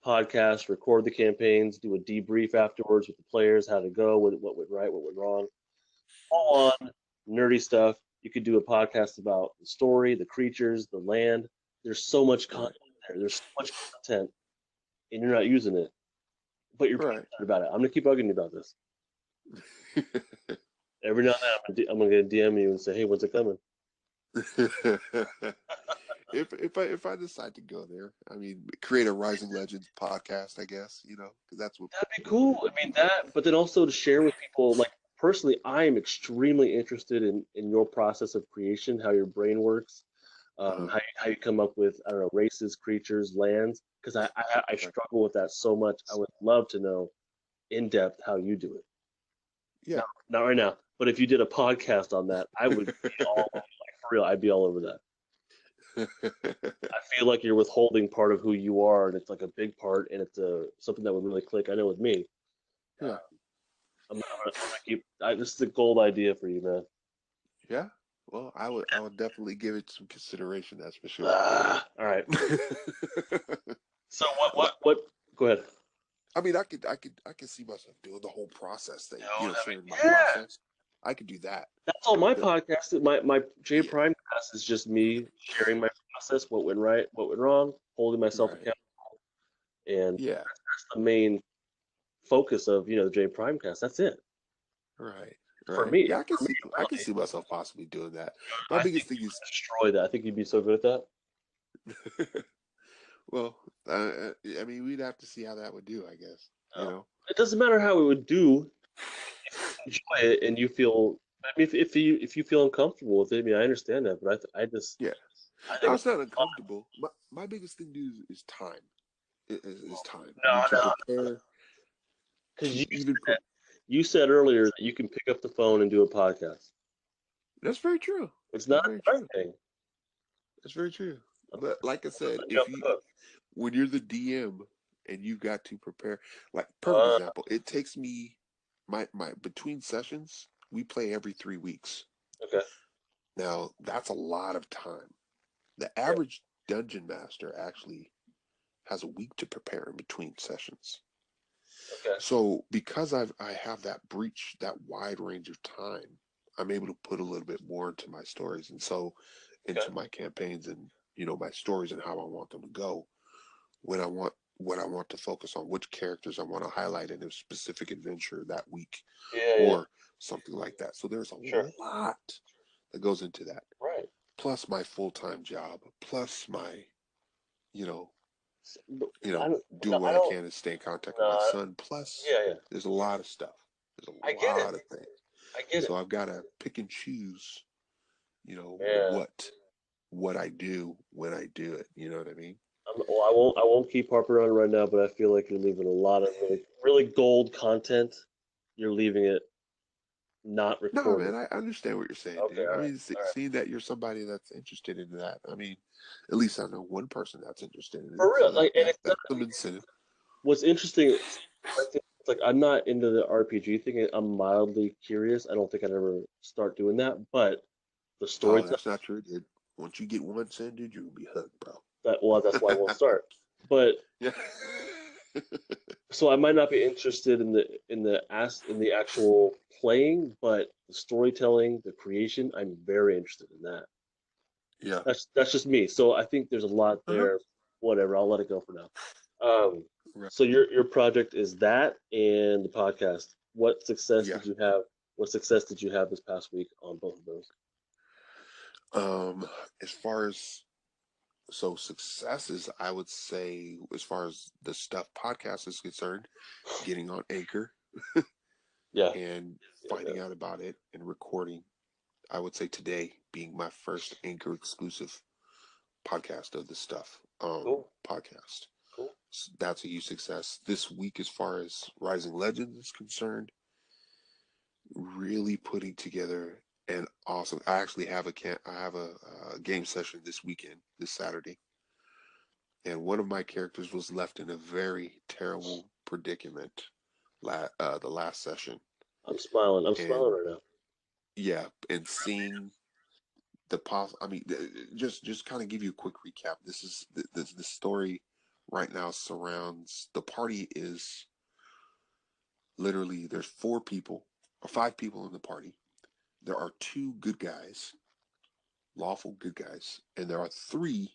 podcast, record the campaigns, do a debrief afterwards with the players, how to go, what went right, what went wrong. Full on nerdy stuff. You could do a podcast about the story, the creatures, the land. There's so much right, content there. There's so much content, and you're not using it, but you're right. passionate about it. I'm gonna keep bugging you about this. Every now and then, I'm gonna DM you and say, "Hey, when's it coming?" if I decide to go there, I mean, create a Rising Legends podcast, I guess, because that's what That'd be what cool. I people mean do. that, but then also to share with people, like personally, I am extremely interested in your process of creation, how your brain works, Uh-huh. how you come up with, I don't know, races, creatures, lands, because I Right. struggle with that so much. I would love to know in depth how you do it. Yeah. Not not right now, but if you did a podcast on that, I would be all like for real. I'd be all over that. I feel like you're withholding part of who you are, and it's like a big part, and it's something that would really click. I know with me. Yeah. I'm gonna keep. This is a gold idea for you, man. Yeah. Well, I would definitely give it some consideration, that's for sure. All right. So what? Go ahead. I mean, I could see myself doing the whole process thing, No, sharing my yeah, process. I could do that. that's all my The- podcast. My J Yeah. Prime cast is just me sharing my process, what went right, what went wrong, holding myself Right. accountable, and Yeah. that's the main focus of the J Prime cast. That's it Right. for Right. me. Yeah, I can For me, see I can really, see myself possibly doing that. My I biggest think thing you is would destroy that. I think you'd be so good at that. well, I mean, we'd have to see how that would do, I guess. You No, know. it doesn't matter how it would do. Enjoy it, and you feel. I mean, if you feel uncomfortable with it, I mean, I understand that, but I just Yeah. I No, think it's it's not uncomfortable. My biggest thing, dude, is time. Is time. I mean, to no, prepare, because to even put. you said earlier that you can pick up the phone and do a podcast. That's very true. It's That's not very a hard true. thing. That's very true. I'm But like I said, letting you off the hook. when you're the DM and you've got to prepare, like perfect Uh, example, it takes me my between sessions, we play every 3 weeks. okay. Now that's a lot of time. The Yeah. average dungeon master actually has a week to prepare in between sessions. Okay. So because I have that breach, that wide range of time, I'm able to put a little bit more into my stories and so Okay. into my campaigns and my stories and how I want them to go. When I want what I want to focus on, which characters I want to highlight in a specific adventure that week, Yeah. Yeah. or something like that. So there's Sure. a lot that goes into that. Right. Plus my full time job, plus my you know But you I know don't. No, doing what I I don't. can to stay in contact with my No. son. Plus Yeah. Yeah. there's a lot of stuff. There's I a get it. lot of things. I get it. So I've got to pick and choose. Yeah. What I do when I do it. You know what I mean? Well, I won't keep harping on it right now, but I feel like you're leaving a lot of really, really gold content. You're leaving it not No, recorded. man, I understand what you're saying, Okay. dude. All I right. mean, All right. seeing that you're somebody that's interested in that, I mean, at least I know one person that's interested in it, For so real. Like, and it's not. that's some incentive. What's interesting is I think it's like I'm not into the RPG thing. I'm mildly curious. I don't think I'd ever start doing that, but the Oh, storytelling that's not true, dude. Once you get one in, dude, you'll be hooked, bro. that's why I won't start. But Yeah. so I might not be interested in the actual playing, but the storytelling, the creation, I'm very interested in that. Yeah. That's just me. So I think there's a lot Uh-huh. there. Whatever, I'll let it go for now. Um, Right. so your project is that and the podcast. What success Yeah. did you have? What success did you have this past week on both of those? Um, as far as successes, I would say, as far as the Stuff podcast is concerned, getting on Anchor Yeah, and yeah. finding out about it and recording. I would say today being my first Anchor exclusive podcast of the Stuff Cool, podcast. cool. So that's a huge success. This week, as far as Rising Legends is concerned, really putting together an awesome. I actually have a game session this weekend, this Saturday, and one of my characters was left in a very terrible predicament the last session. I'm smiling. I'm smiling And right now. yeah, and seeing I mean, just kind of give you a quick recap. This is the story right now surrounds the party is literally there's 4 people or 5 people in the party. There are 2 good guys, lawful good guys, and there are 3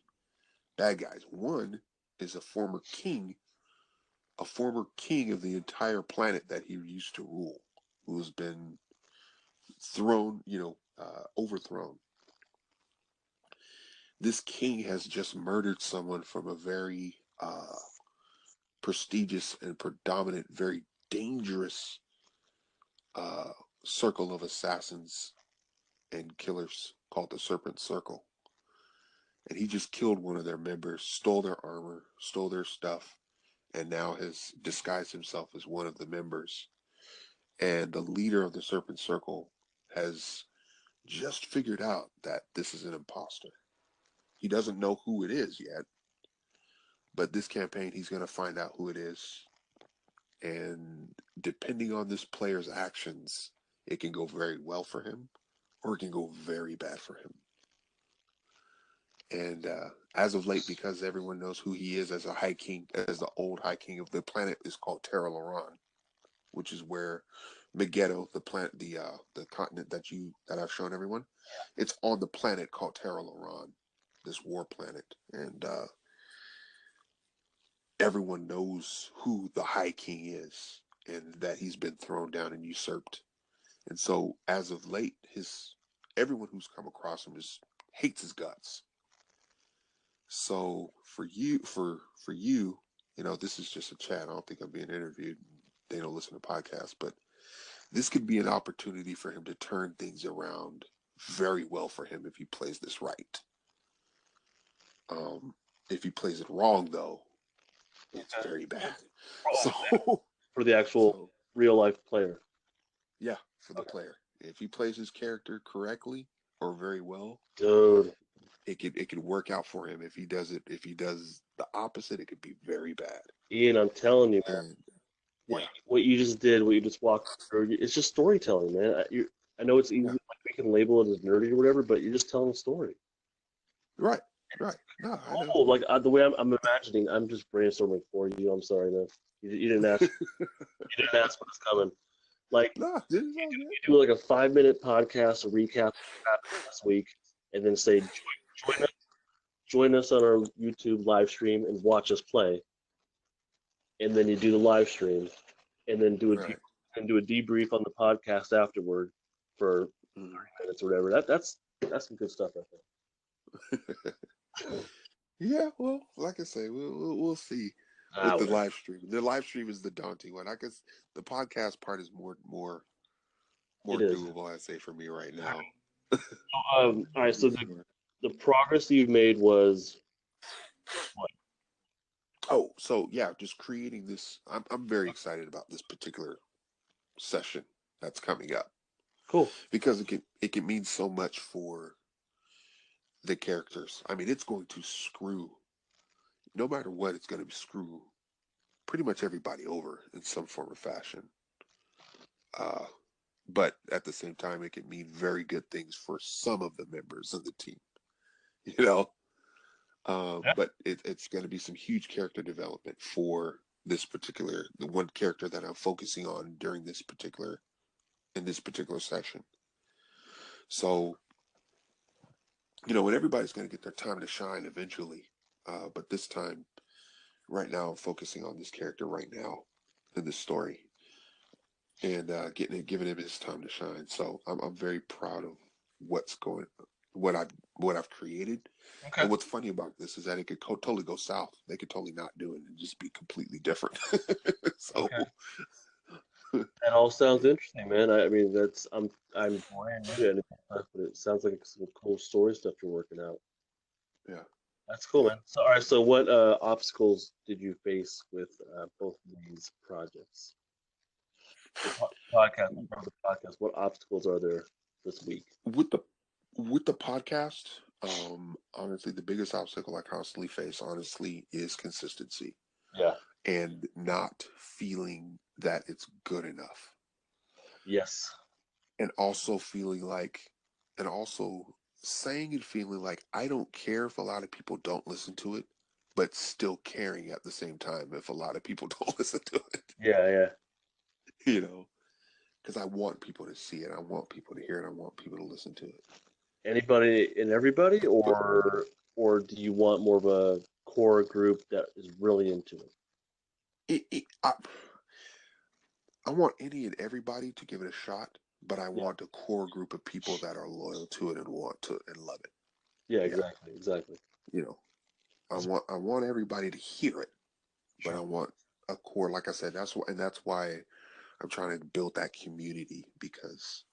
bad guys. One is a former king of the entire planet that he used to rule, who has been thrown, overthrown. This king has just murdered someone from a very prestigious and predominant, very dangerous uh, circle of assassins and killers called the Serpent Circle. And he just killed one of their members, stole their armor, stole their stuff, and now has disguised himself as one of the members. And the leader of the Serpent Circle has just figured out that this is an imposter. He doesn't know who it is yet, but this campaign he's going to find out who it is. And depending on this player's actions, it can go very well for him or it can go very bad for him. And as of late, because everyone knows who he is as a High King, as the old High King of the planet is called Terra Laron, which is where Megiddo, the planet, the continent that I've shown everyone, it's on the planet called Terra Laron, this war planet, and everyone knows who the High King is, and that he's been thrown down and usurped. And so, as of late, everyone who's come across him just hates his guts. So for you, this is just a chat. I don't think I'm being interviewed. They don't listen to podcasts, but this could be an opportunity for him to turn things around very well for him if he plays this right. If he plays it wrong, though, it's very bad. So, For the actual so real life player. yeah, for the Okay. player, if he plays his character correctly or very well, Dude, it could work out for him. If he does the opposite, it could be very bad. Ian, I'm telling you, man, And yeah, what you just did, what you just walked through, it's just storytelling, man. I know it's easy, yeah, like we can label it as nerdy or whatever, but you're just telling a story. right, right. No, I know. Oh, like the way I'm imagining, I'm just brainstorming for you. I'm sorry, man. You didn't ask. You didn't ask what's coming. Like No, this is all good. you do like a 5 minute podcast, a recap of what happened last week, and then say join us on our YouTube live stream and watch us play. And then you do the live stream, and then Right. do a debrief on the podcast afterward for Mm. 30 minutes or whatever. That's some good stuff, I think. Yeah, well, like I say, we'll see with the Whatever. live stream. The live stream is the daunting one. I guess the podcast part is more It is. doable. I say for me right now. All right. For So sure. the progress you've made was what? Oh, so yeah, just creating this. I'm very excited about this particular session that's coming up Cool. because it can mean so much for the characters. I mean, it's going to screw no matter what. It's going to screw pretty much everybody over in some form or fashion. Uh, but at the same time, it can mean very good things for some of the members of the team. You know, Yeah. but it's going to be some huge character development for the one character that I'm focusing on during in this particular session. So, and everybody's going to get their time to shine eventually. But this time, right now, I'm focusing on this character right now in this story. and giving him his time to shine. So I'm very proud of what's going, what I've created. Okay. And what's funny about this is that it could totally go south. They could totally not do it and just be completely different. So Okay. That all sounds interesting, man. I mean, I'm brand new to anything, but it sounds like some cool story stuff you're working out. yeah, That's cool, yeah. man. So, all right. So, what obstacles did you face with both of these projects? The podcast, the podcast. What obstacles are there this week? With the podcast, honestly, the biggest obstacle I constantly face, honestly, is consistency Yeah. and not feeling that it's good enough, Yes. and also feeling like, and also saying and feeling like I don't care if a lot of people don't listen to it, but still caring at the same time if a lot of people don't listen to it, Yeah. Yeah. you know, because I want people to see it, I want people to hear it, I want people to listen to it. Anybody and everybody, But or do you want more of a core group that is really into it? I want any and everybody to give it a shot, but I Yeah. want a core group of people that are loyal to it and want to and love it. Yeah. Yeah, Exactly. Exactly. you know, That's I want everybody to hear it, but I sure. want a core. Like I said, that's why I'm trying to build that community because,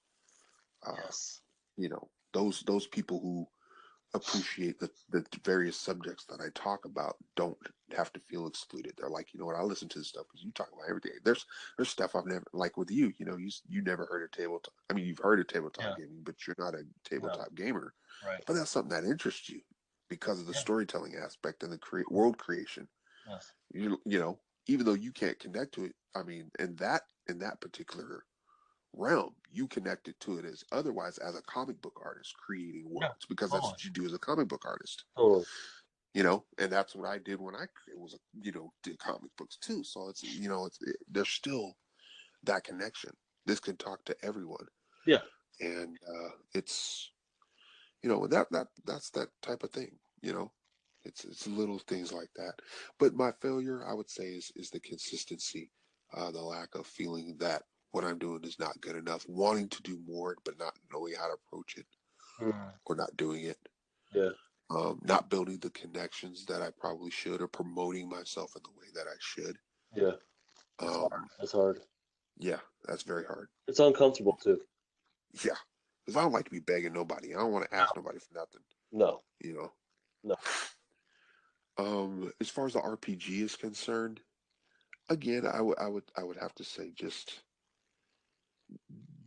uh, Yes. those people who appreciate the various subjects that I talk about don't have to feel excluded. They're like, you know what, I listen to this stuff because you talk about everything. There's stuff I've never, like with you, you never heard of tabletop. I mean, you've heard of tabletop Yeah. gaming, but you're not a No. tabletop gamer. Right. But that's something that interests you because of the Yeah. storytelling aspect and the Yeah. world creation. Yes. You know, even though you can't connect to it, I mean, in that particular realm, you connected to it as otherwise as a comic book artist creating Yeah. worlds because that's Totally. what you do as a comic book artist. Totally. And that's what I did when I was did comic books too. So there's still that connection. This can talk to everyone, Yeah. and it's that's that type of thing. It's little things like that. But my failure, I would say, is the consistency, the lack of feeling that what I'm doing is not good enough, wanting to do more but not knowing how to approach it Mm. or not doing it. Yeah. Not building the connections that I probably should, or promoting myself in the way that I should. Yeah. It's hard. Um, It's hard. yeah, that's very hard. It's uncomfortable too. Yeah, because I don't like to be begging nobody. I don't want to No. ask nobody for nothing. No. You know. No. As far as the RPG is concerned, again, I would have to say just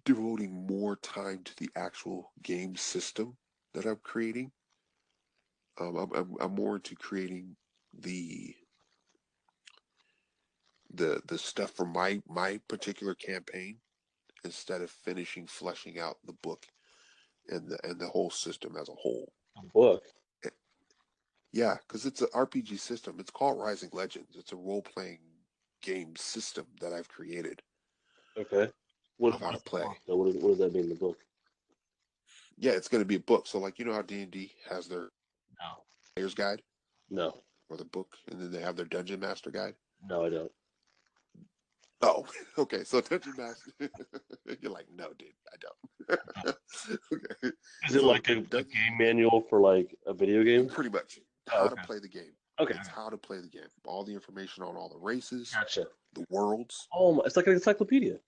devoting more time to the actual game system that I'm creating. I'm more into creating the the stuff for my particular campaign instead of fleshing out the book and the whole system as a whole. A book. Eh, Yeah, because it's an RPG system. It's called Rising Legends. It's a role playing game system that I've created Okay. of how to What's the play. book? Though? What does that mean? The book? Yeah, it's going to be a book. So like how D&D has their No. player's guide No. or the book, and then they have their dungeon master guide. No, I don't. Oh, okay. So dungeon master, you're like, no, dude, I don't. Okay. Is it So like a dungeon, game manual for like a video game? pretty much Oh, how to okay. play the game. Okay. It's how to play the game. All the information on all the races, Gotcha. the worlds, Oh, it's like an encyclopedia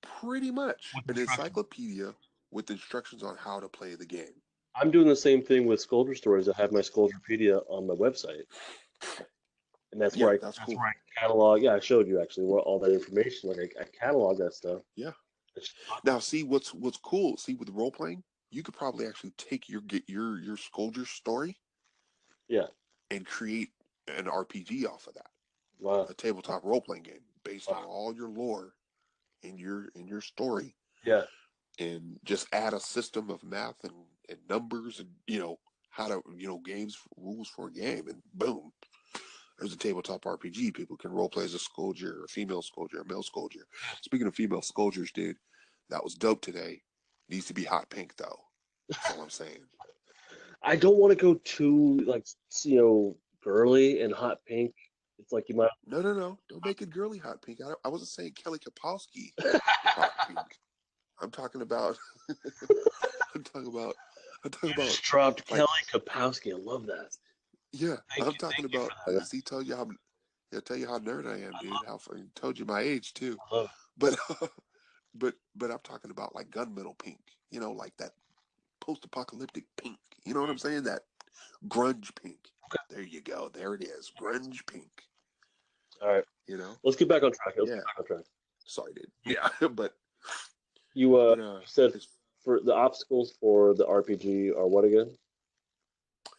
pretty much with an instructions. encyclopedia with instructions on how to play the game. I'm doing the same thing with Scolder Stories. I have my Scolderpedia on the website, and Yeah, that's that's cool. where I catalog. Yeah, I showed you actually where all that information. Like I catalog that stuff. Yeah. It's Now, see what's cool. See, with role playing, you could probably actually take your Scoldger story yeah. and create an RPG off of that, Wow. a tabletop role playing game based on Wow. all your lore in your story, Yeah. and just add a system of math and numbers and how to games rules for a game, and boom, there's a tabletop RPG. People can role play as a Scoldger, a female Scoldger, a male Scoldger. Speaking of female Scoldgers, dude, that was dope today. Needs to be hot pink though. That's all I'm saying. I don't want to go too like girly and hot pink. It's like you might. No, no, no. Don't make it girly hot pink. I wasn't saying Kelly Kapowski hot pink. I'm talking about. I'm talking about. I'm talking You about just dropped like. Kelly Kapowski. I love that. Yeah, Thank I'm you, talking thank you about. for that. See, told you how. Yeah, tell you how nerd I am, dude. How told you my age too. I love But but I'm talking about like gunmetal pink. You know, like that post-apocalyptic pink. You know what I'm saying? That grunge pink. There you go. There it is. Grunge pink. it. All right, You know? let's get back on track. Let's Yeah. get back on track. Sorry, dude. Yeah, You but said it's for the obstacles for the RPG are what again?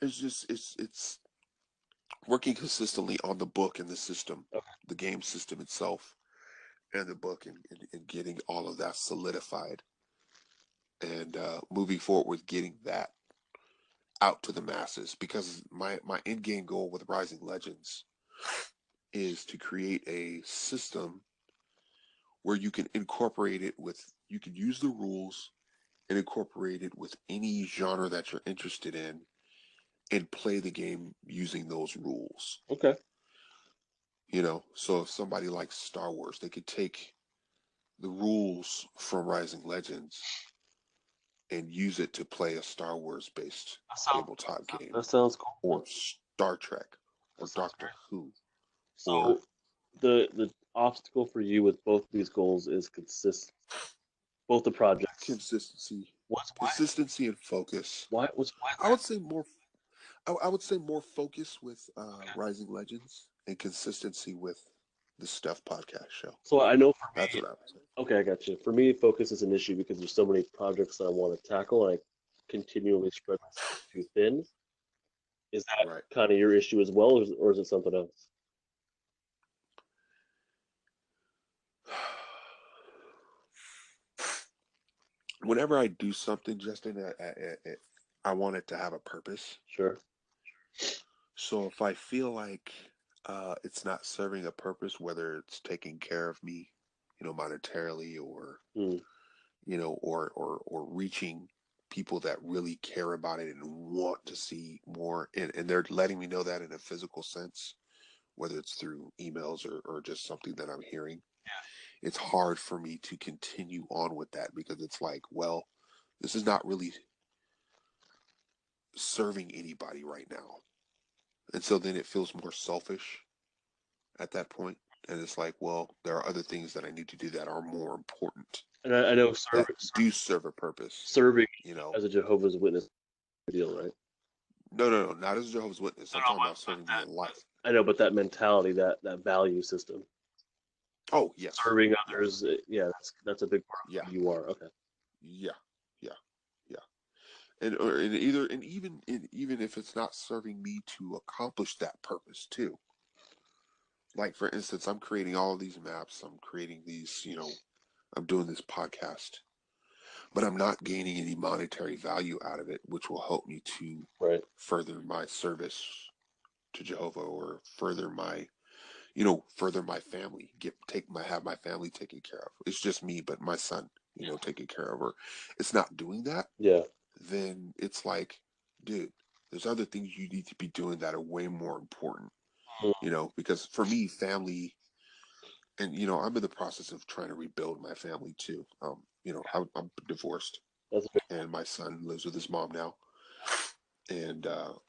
it's just it's working consistently on the book and the system, Okay. the game system itself, and the book, and getting all of that solidified, and moving forward with getting that out to the masses. Because my end game goal with Rising Legends is to create a system where you can incorporate it with, you can use the rules and incorporate it with any genre that you're interested in and play the game using those rules. Okay. You know, so if somebody likes Star Wars, they could take the rules from Rising Legends and use it to play a Star Wars based That sounds tabletop game, that sounds cool. or Star Trek, That or sounds Doctor great. Who, or So the obstacle for you with both these goals is both the projects. consistency, What's consistency and focus. why is I would say more. I would say more focus with that? Okay. Rising Legends and consistency with the Stuff Podcast show. So I know for That's me, what I would say. okay, I got you. For me, focus is an issue because there's so many projects that I want to tackle, and I continually spread myself too thin. Is that Right. kind of your issue as well, or is it something else? Whenever I do something, Justin, I want it to have a purpose. Sure. So if I feel like it's not serving a purpose, whether it's taking care of me, you know, monetarily, or Mm, you know, or reaching people that really care about it and want to see more, and they're letting me know that in a physical sense, whether it's through emails, or just something that I'm hearing, it's hard for me to continue on with that, because it's like, well, this is not really serving anybody right now. And so then it feels more selfish at that point. And it's like, well, there are other things that I need to do that are more important, and I know that do serve a purpose, serving you know. as a Jehovah's Witness is a big deal, right? No, no, no, not as a Jehovah's Witness. No, I'm no, talking about serving me in life. I know, but that mentality, that value system, Oh, yes. serving Yeah. others, yeah, that's a big part Yeah. of who you are. Okay. Yeah. Yeah. Yeah. And either, and even if it's not serving me to accomplish that purpose too. Like, for instance, I'm creating all of these maps, I'm creating these, you know, I'm doing this podcast, but I'm not gaining any monetary value out of it, which will help me to Right. further my service to Jehovah, or further my, you know, further my family, have my family taken care of. It's just me, but my son, you know, taken care of. Or it's not doing that, Yeah. then it's like, dude, there's other things you need to be doing that are way more important, Mm, you know, because for me, family, and you know, I'm in the process of trying to rebuild my family too. You know, I'm divorced, that's a big. and my son lives with his mom now, and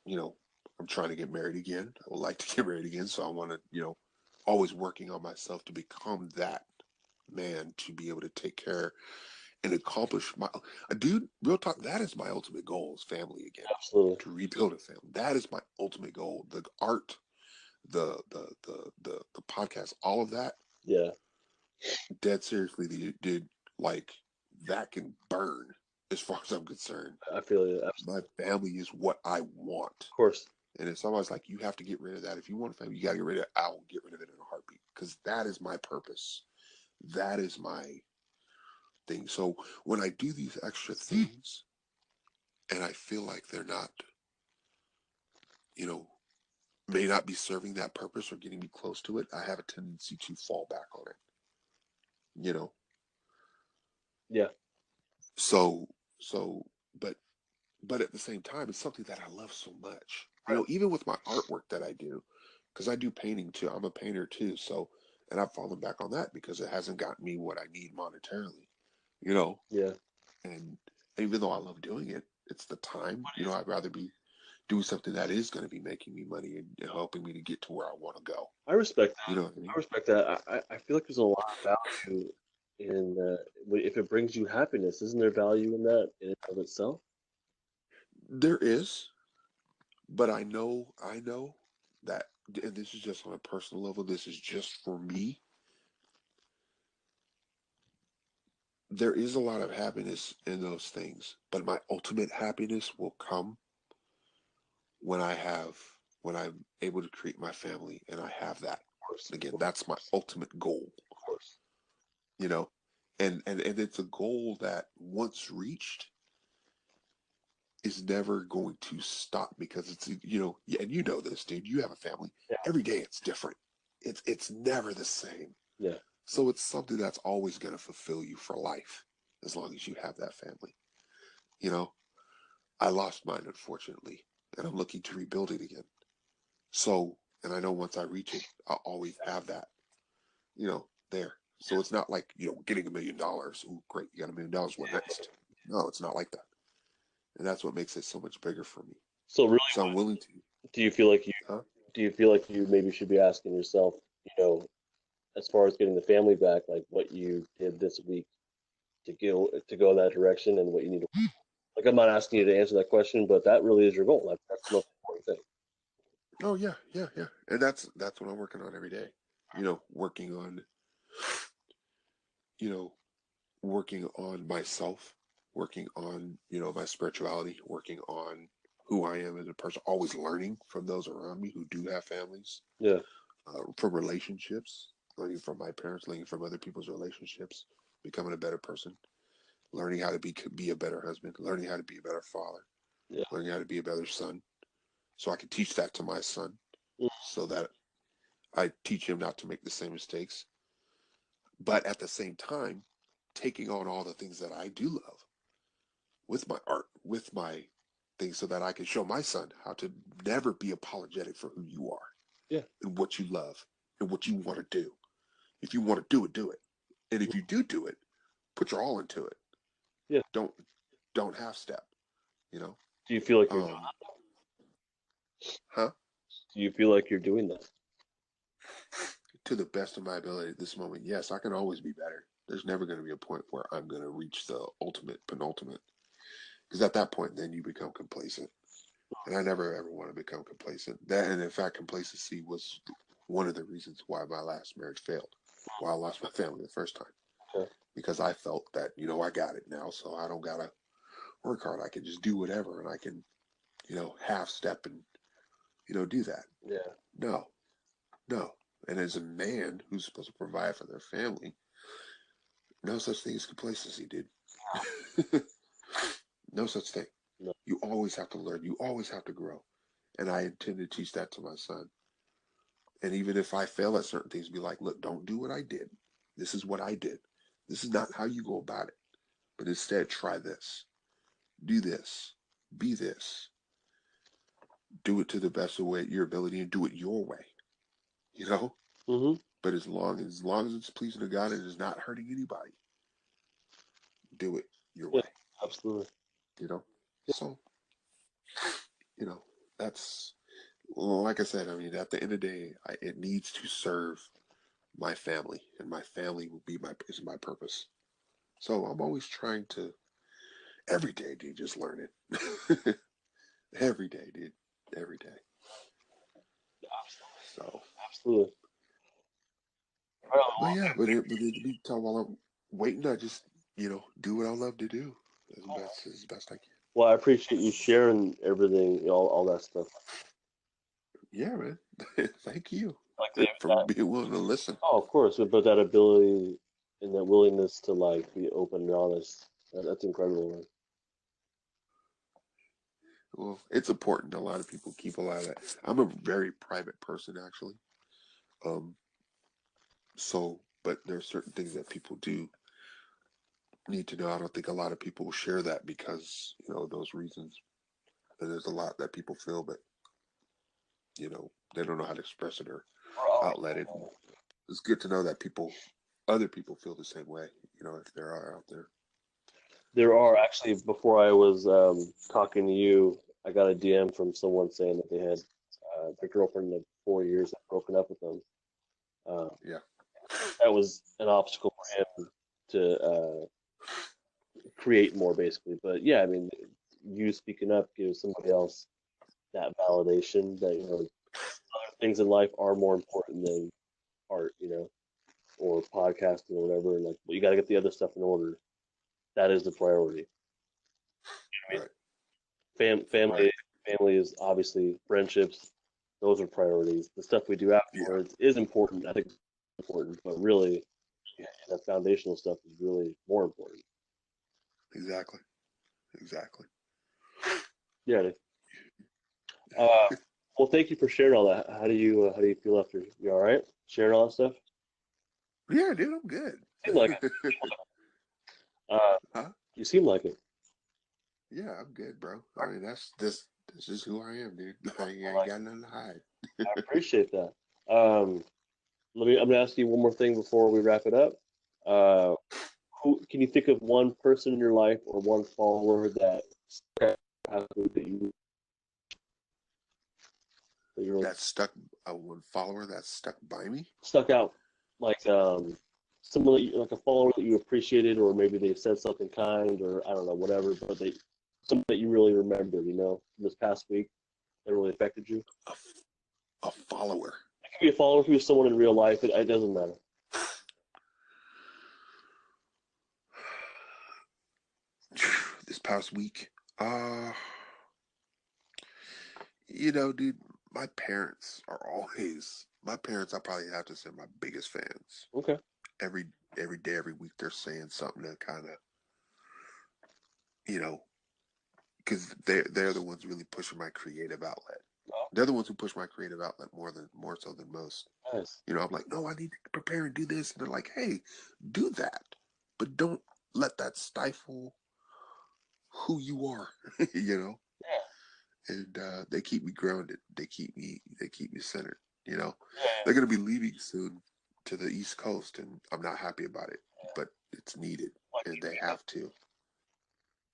you know, I'm trying to get married again. I would like to get married again, so I want to, you know, always working on myself to become that man, to be able to take care and accomplish my, dude, real talk, that is my ultimate goal, is family again, Absolutely. to rebuild a family. That is my ultimate goal. The art, the podcast, all of that, Yeah. dead seriously, dude, like, that can burn as far as I'm concerned. I feel it. My family is what I want. Of course. And it's almost like, you have to get rid of that. If you want a family, you got to get rid of it. I will get rid of it in a heartbeat, because that is my purpose. That is my thing. So when I do these extra things and I feel like they're not, you know, may not be serving that purpose or getting me close to it, I have a tendency to fall back on it, you know? Yeah. So, so, but, but at the same time, it's something that I love so much. You Right. know, even with my artwork that I do, because I do painting too. I'm a painter too. So, and I've fallen back on that because it hasn't gotten me what I need monetarily, you know. Yeah. And even though I love doing it, it's the time. I'd rather be doing something that is going to be making me money and helping me to get to where I want to go. I respect You that. know what I I mean? respect that. I feel like there's a lot of value in if it brings you happiness. Isn't there value in that in and of itself? There is, but I know that, and this is just on a personal level. This is just for me. There is a lot of happiness in those things, but my ultimate happiness will come when when I'm able to create my family and I have that. Of course, Again, that's my ultimate goal, of course. you know. And it's a goal that once reached is never going to stop because it's yeah, and you know this, dude. You have a family. Yeah, Every day it's different. It's never the same. yeah. So it's something that's always going to fulfill you for life as long as you have that family. You know, I lost mine unfortunately, and I'm looking to rebuild it again. So, and I know once I reach it, I'll always have that, there. So it's not like, getting $1 million. Ooh, great, you got $1 million. What next? No, it's not like that. And that's what makes it so much bigger for me. So really, So I'm willing to, do you feel like huh? you maybe should be asking yourself, as far as getting the family back, like what you did this week to go in that direction and what you need to like I'm not asking you to answer that question, but that really is your goal. That's the most important thing. Oh yeah, yeah, yeah. And that's what I'm working on every day. Working on, you know, working on myself, working on, my spirituality, working on who I am as a person, always learning from those around me who do have families, Yeah. from relationships, learning from my parents, learning from other people's relationships, becoming a better person, learning how to be a better husband, learning how to be a better father, Yeah. learning how to be a better son, so I can teach that to my son, Mm. so that I teach him not to make the same mistakes, but at the same time, taking on all the things that I do love with my art, with my things, so that I can show my son how to never be apologetic for who you are Yeah. and what you love and what you want to do. If you want to do it, do it. And if you do it, put your all into it. Yeah. Don't don't half step. You know. Do you feel like you're Um. Huh? do you feel like you're doing that? To the best of my ability at this moment, yes, I can always be better. There's never going to be a point where I'm going to reach the ultimate penultimate, because at that point, then you become complacent. And I never ever want to become complacent. That, and in fact, complacency was one of the reasons why my last marriage failed, why I lost my family the first time, Okay. because I felt that, I got it now, so I don't gotta work hard. I can just do whatever, and I can, half step and, do that. Yeah. No, no. And as a man who's supposed to provide for their family, no such thing as complacency, dude. No such thing. No. You always have to learn. You always have to grow. And I intend to teach that to my son. And even if I fail at certain things, be like, look, don't do what I did. This is what I did. This is not how you go about it. But instead, try this. Do this. Be this. Do it to the best of your ability and do it your way. You know? Mm-hmm. But as long as it's pleasing to God and it's not hurting anybody, do it your Yeah. way. Absolutely. You know? So, you know, that's, well, like I said, I mean, at the end of the day, it needs to serve my family, and my family will be my purpose. So I'm always trying to, every day, dude, just learn it. Every day, dude, every day. So, Absolutely. Right but on. yeah, but it be tough while I'm waiting. I just, do what I love to do as best I can. Well, I appreciate you sharing everything, all that stuff. Yeah, man. Thank you Like the, for being willing to listen. oh, of course, but that ability and that willingness to like be open and honest, that's incredible, man. Well, it's important. A lot of people keep a lot of that. I'm a very private person, actually. Um, so, but there are certain things that people do need to know. I don't think a lot of people will share that because, those reasons. And there's a lot that people feel, but they don't know how to express it or outlet it. And it's good to know that other people feel the same way, if there are out there. There are actually, before I was talking to you, I got a DM from someone saying that they had their girlfriend of 4 years had broken up with them. Yeah. That was an obstacle for him to create more, basically. But yeah, I mean, you speaking up gives somebody else that validation that other things in life are more important than art, or podcasting or whatever. And like, well, you got to get the other stuff in order. That is the priority. Right. Family, Right. family is obviously friendships. Those are priorities. The stuff we do afterwards is important. I think it's important, but really, that foundational stuff is really more important. Exactly. Exactly. Yeah. Well, thank you for sharing all that. How do you feel after? You all right? Sharing all that stuff? Yeah, dude, I'm good. Seem like it. Huh? You seem like it. Yeah, I'm good, bro. I mean, this is who I am, dude. I Well, ain't got nothing to hide. I appreciate that. Um, I'm gonna ask you one more thing before we wrap it up. Uh, who can you think of one person in your life or one follower that that you really That stuck one follower that stuck by me. stuck out? Like someone like a follower that you appreciated, or maybe they said something kind, or I don't know, whatever. But something that you really remembered, this past week that really affected you. A, a follower. It could be a follower, who's someone in real life. It doesn't matter. This past week. Dude, my parents I probably have to say my biggest fans. Okay. Every day, every week they're saying something to kind of, you know, because they're the ones really pushing my creative outlet. Oh, They're the ones who push my creative outlet more so than most. nice. I'm like, no, I need to prepare and do this. And they're like, hey, do that. But don't let that stifle who you are, you know? Yeah. And they keep me grounded. They keep me centered, you know? Yeah. They're gonna be leaving soon to the East Coast and I'm not happy about it. But it's needed Like, and they have to.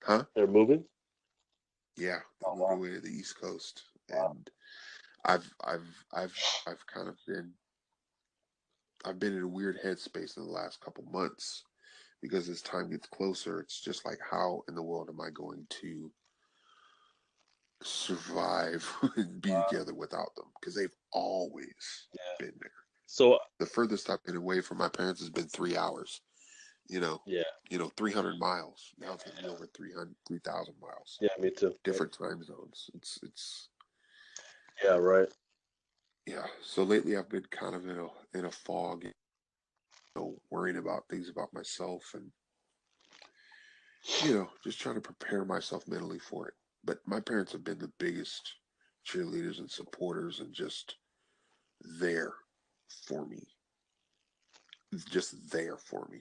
Huh? they're moving. Yeah, they're Oh moving wow. away to the East Coast. Wow. And I've kind of I've been in a weird headspace in the last couple months because as time gets closer, it's just like, how in the world am I going to survive and be together without them? Because they've always Yeah. been there. So The furthest I've been away from my parents has been 3 hours. You know, yeah. 300 miles. Now it's gonna be over 3,000 miles. Yeah. Me too. Different time zones. It's Yeah. Right. yeah. So lately I've been kind of in a fog, worrying about things about myself and just trying to prepare myself mentally for it. But my parents have been the biggest cheerleaders and supporters and just there for me. Just there for me.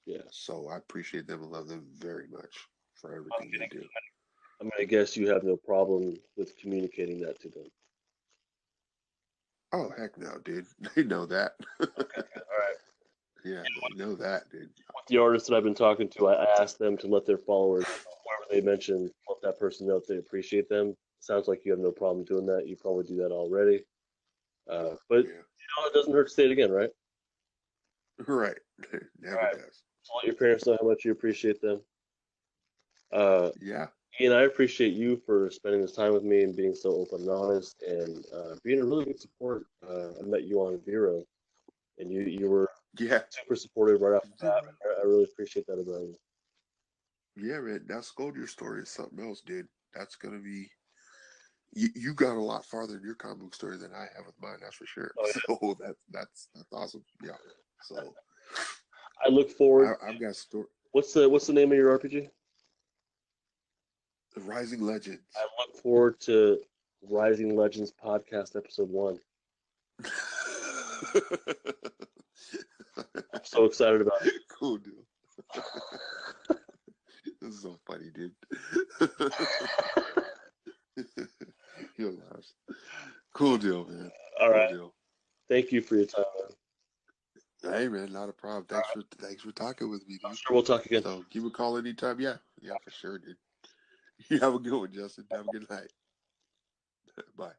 Yeah. So I appreciate them and love them very much for everything they do. I'm gonna guess you have no problem with communicating that to them. Oh, heck no, dude. They know that. Okay. All right. Yeah, they know that, dude. With the artists that I've been talking to, I asked them to let their followers, whoever they mention, let that person know if they appreciate them. Sounds like you have no problem doing that. You probably do that already. But Yeah. it doesn't hurt to say it again, right? Right. All Never right. does. So let your parents know how much you appreciate them. Uh, Yeah. Ian, I appreciate you for spending this time with me and being so open and honest and being a really good support. I met you on Vero, and you were Yeah. super supportive right off the bat. I really appreciate that about you. Yeah, man. That Scoldier story is something else, dude. That's gonna be you got a lot farther in your comic book story than I have with mine, that's for sure. Oh, yeah. So that's awesome. Yeah. So I look forward. I've got story What's the name of your RPG? The Rising Legends. I look forward to Rising Legends podcast episode 1. I'm so excited about it. Cool deal. This is so funny, dude. You'll laugh. Cool deal, man. All Cool right. deal. Thank you for your time, man. Hey, man, not a problem. Thanks for talking with me, I'm dude. sure we'll talk again. So give a call anytime. Yeah, for sure, dude. You have a good one, Justin. Have a good night. Bye.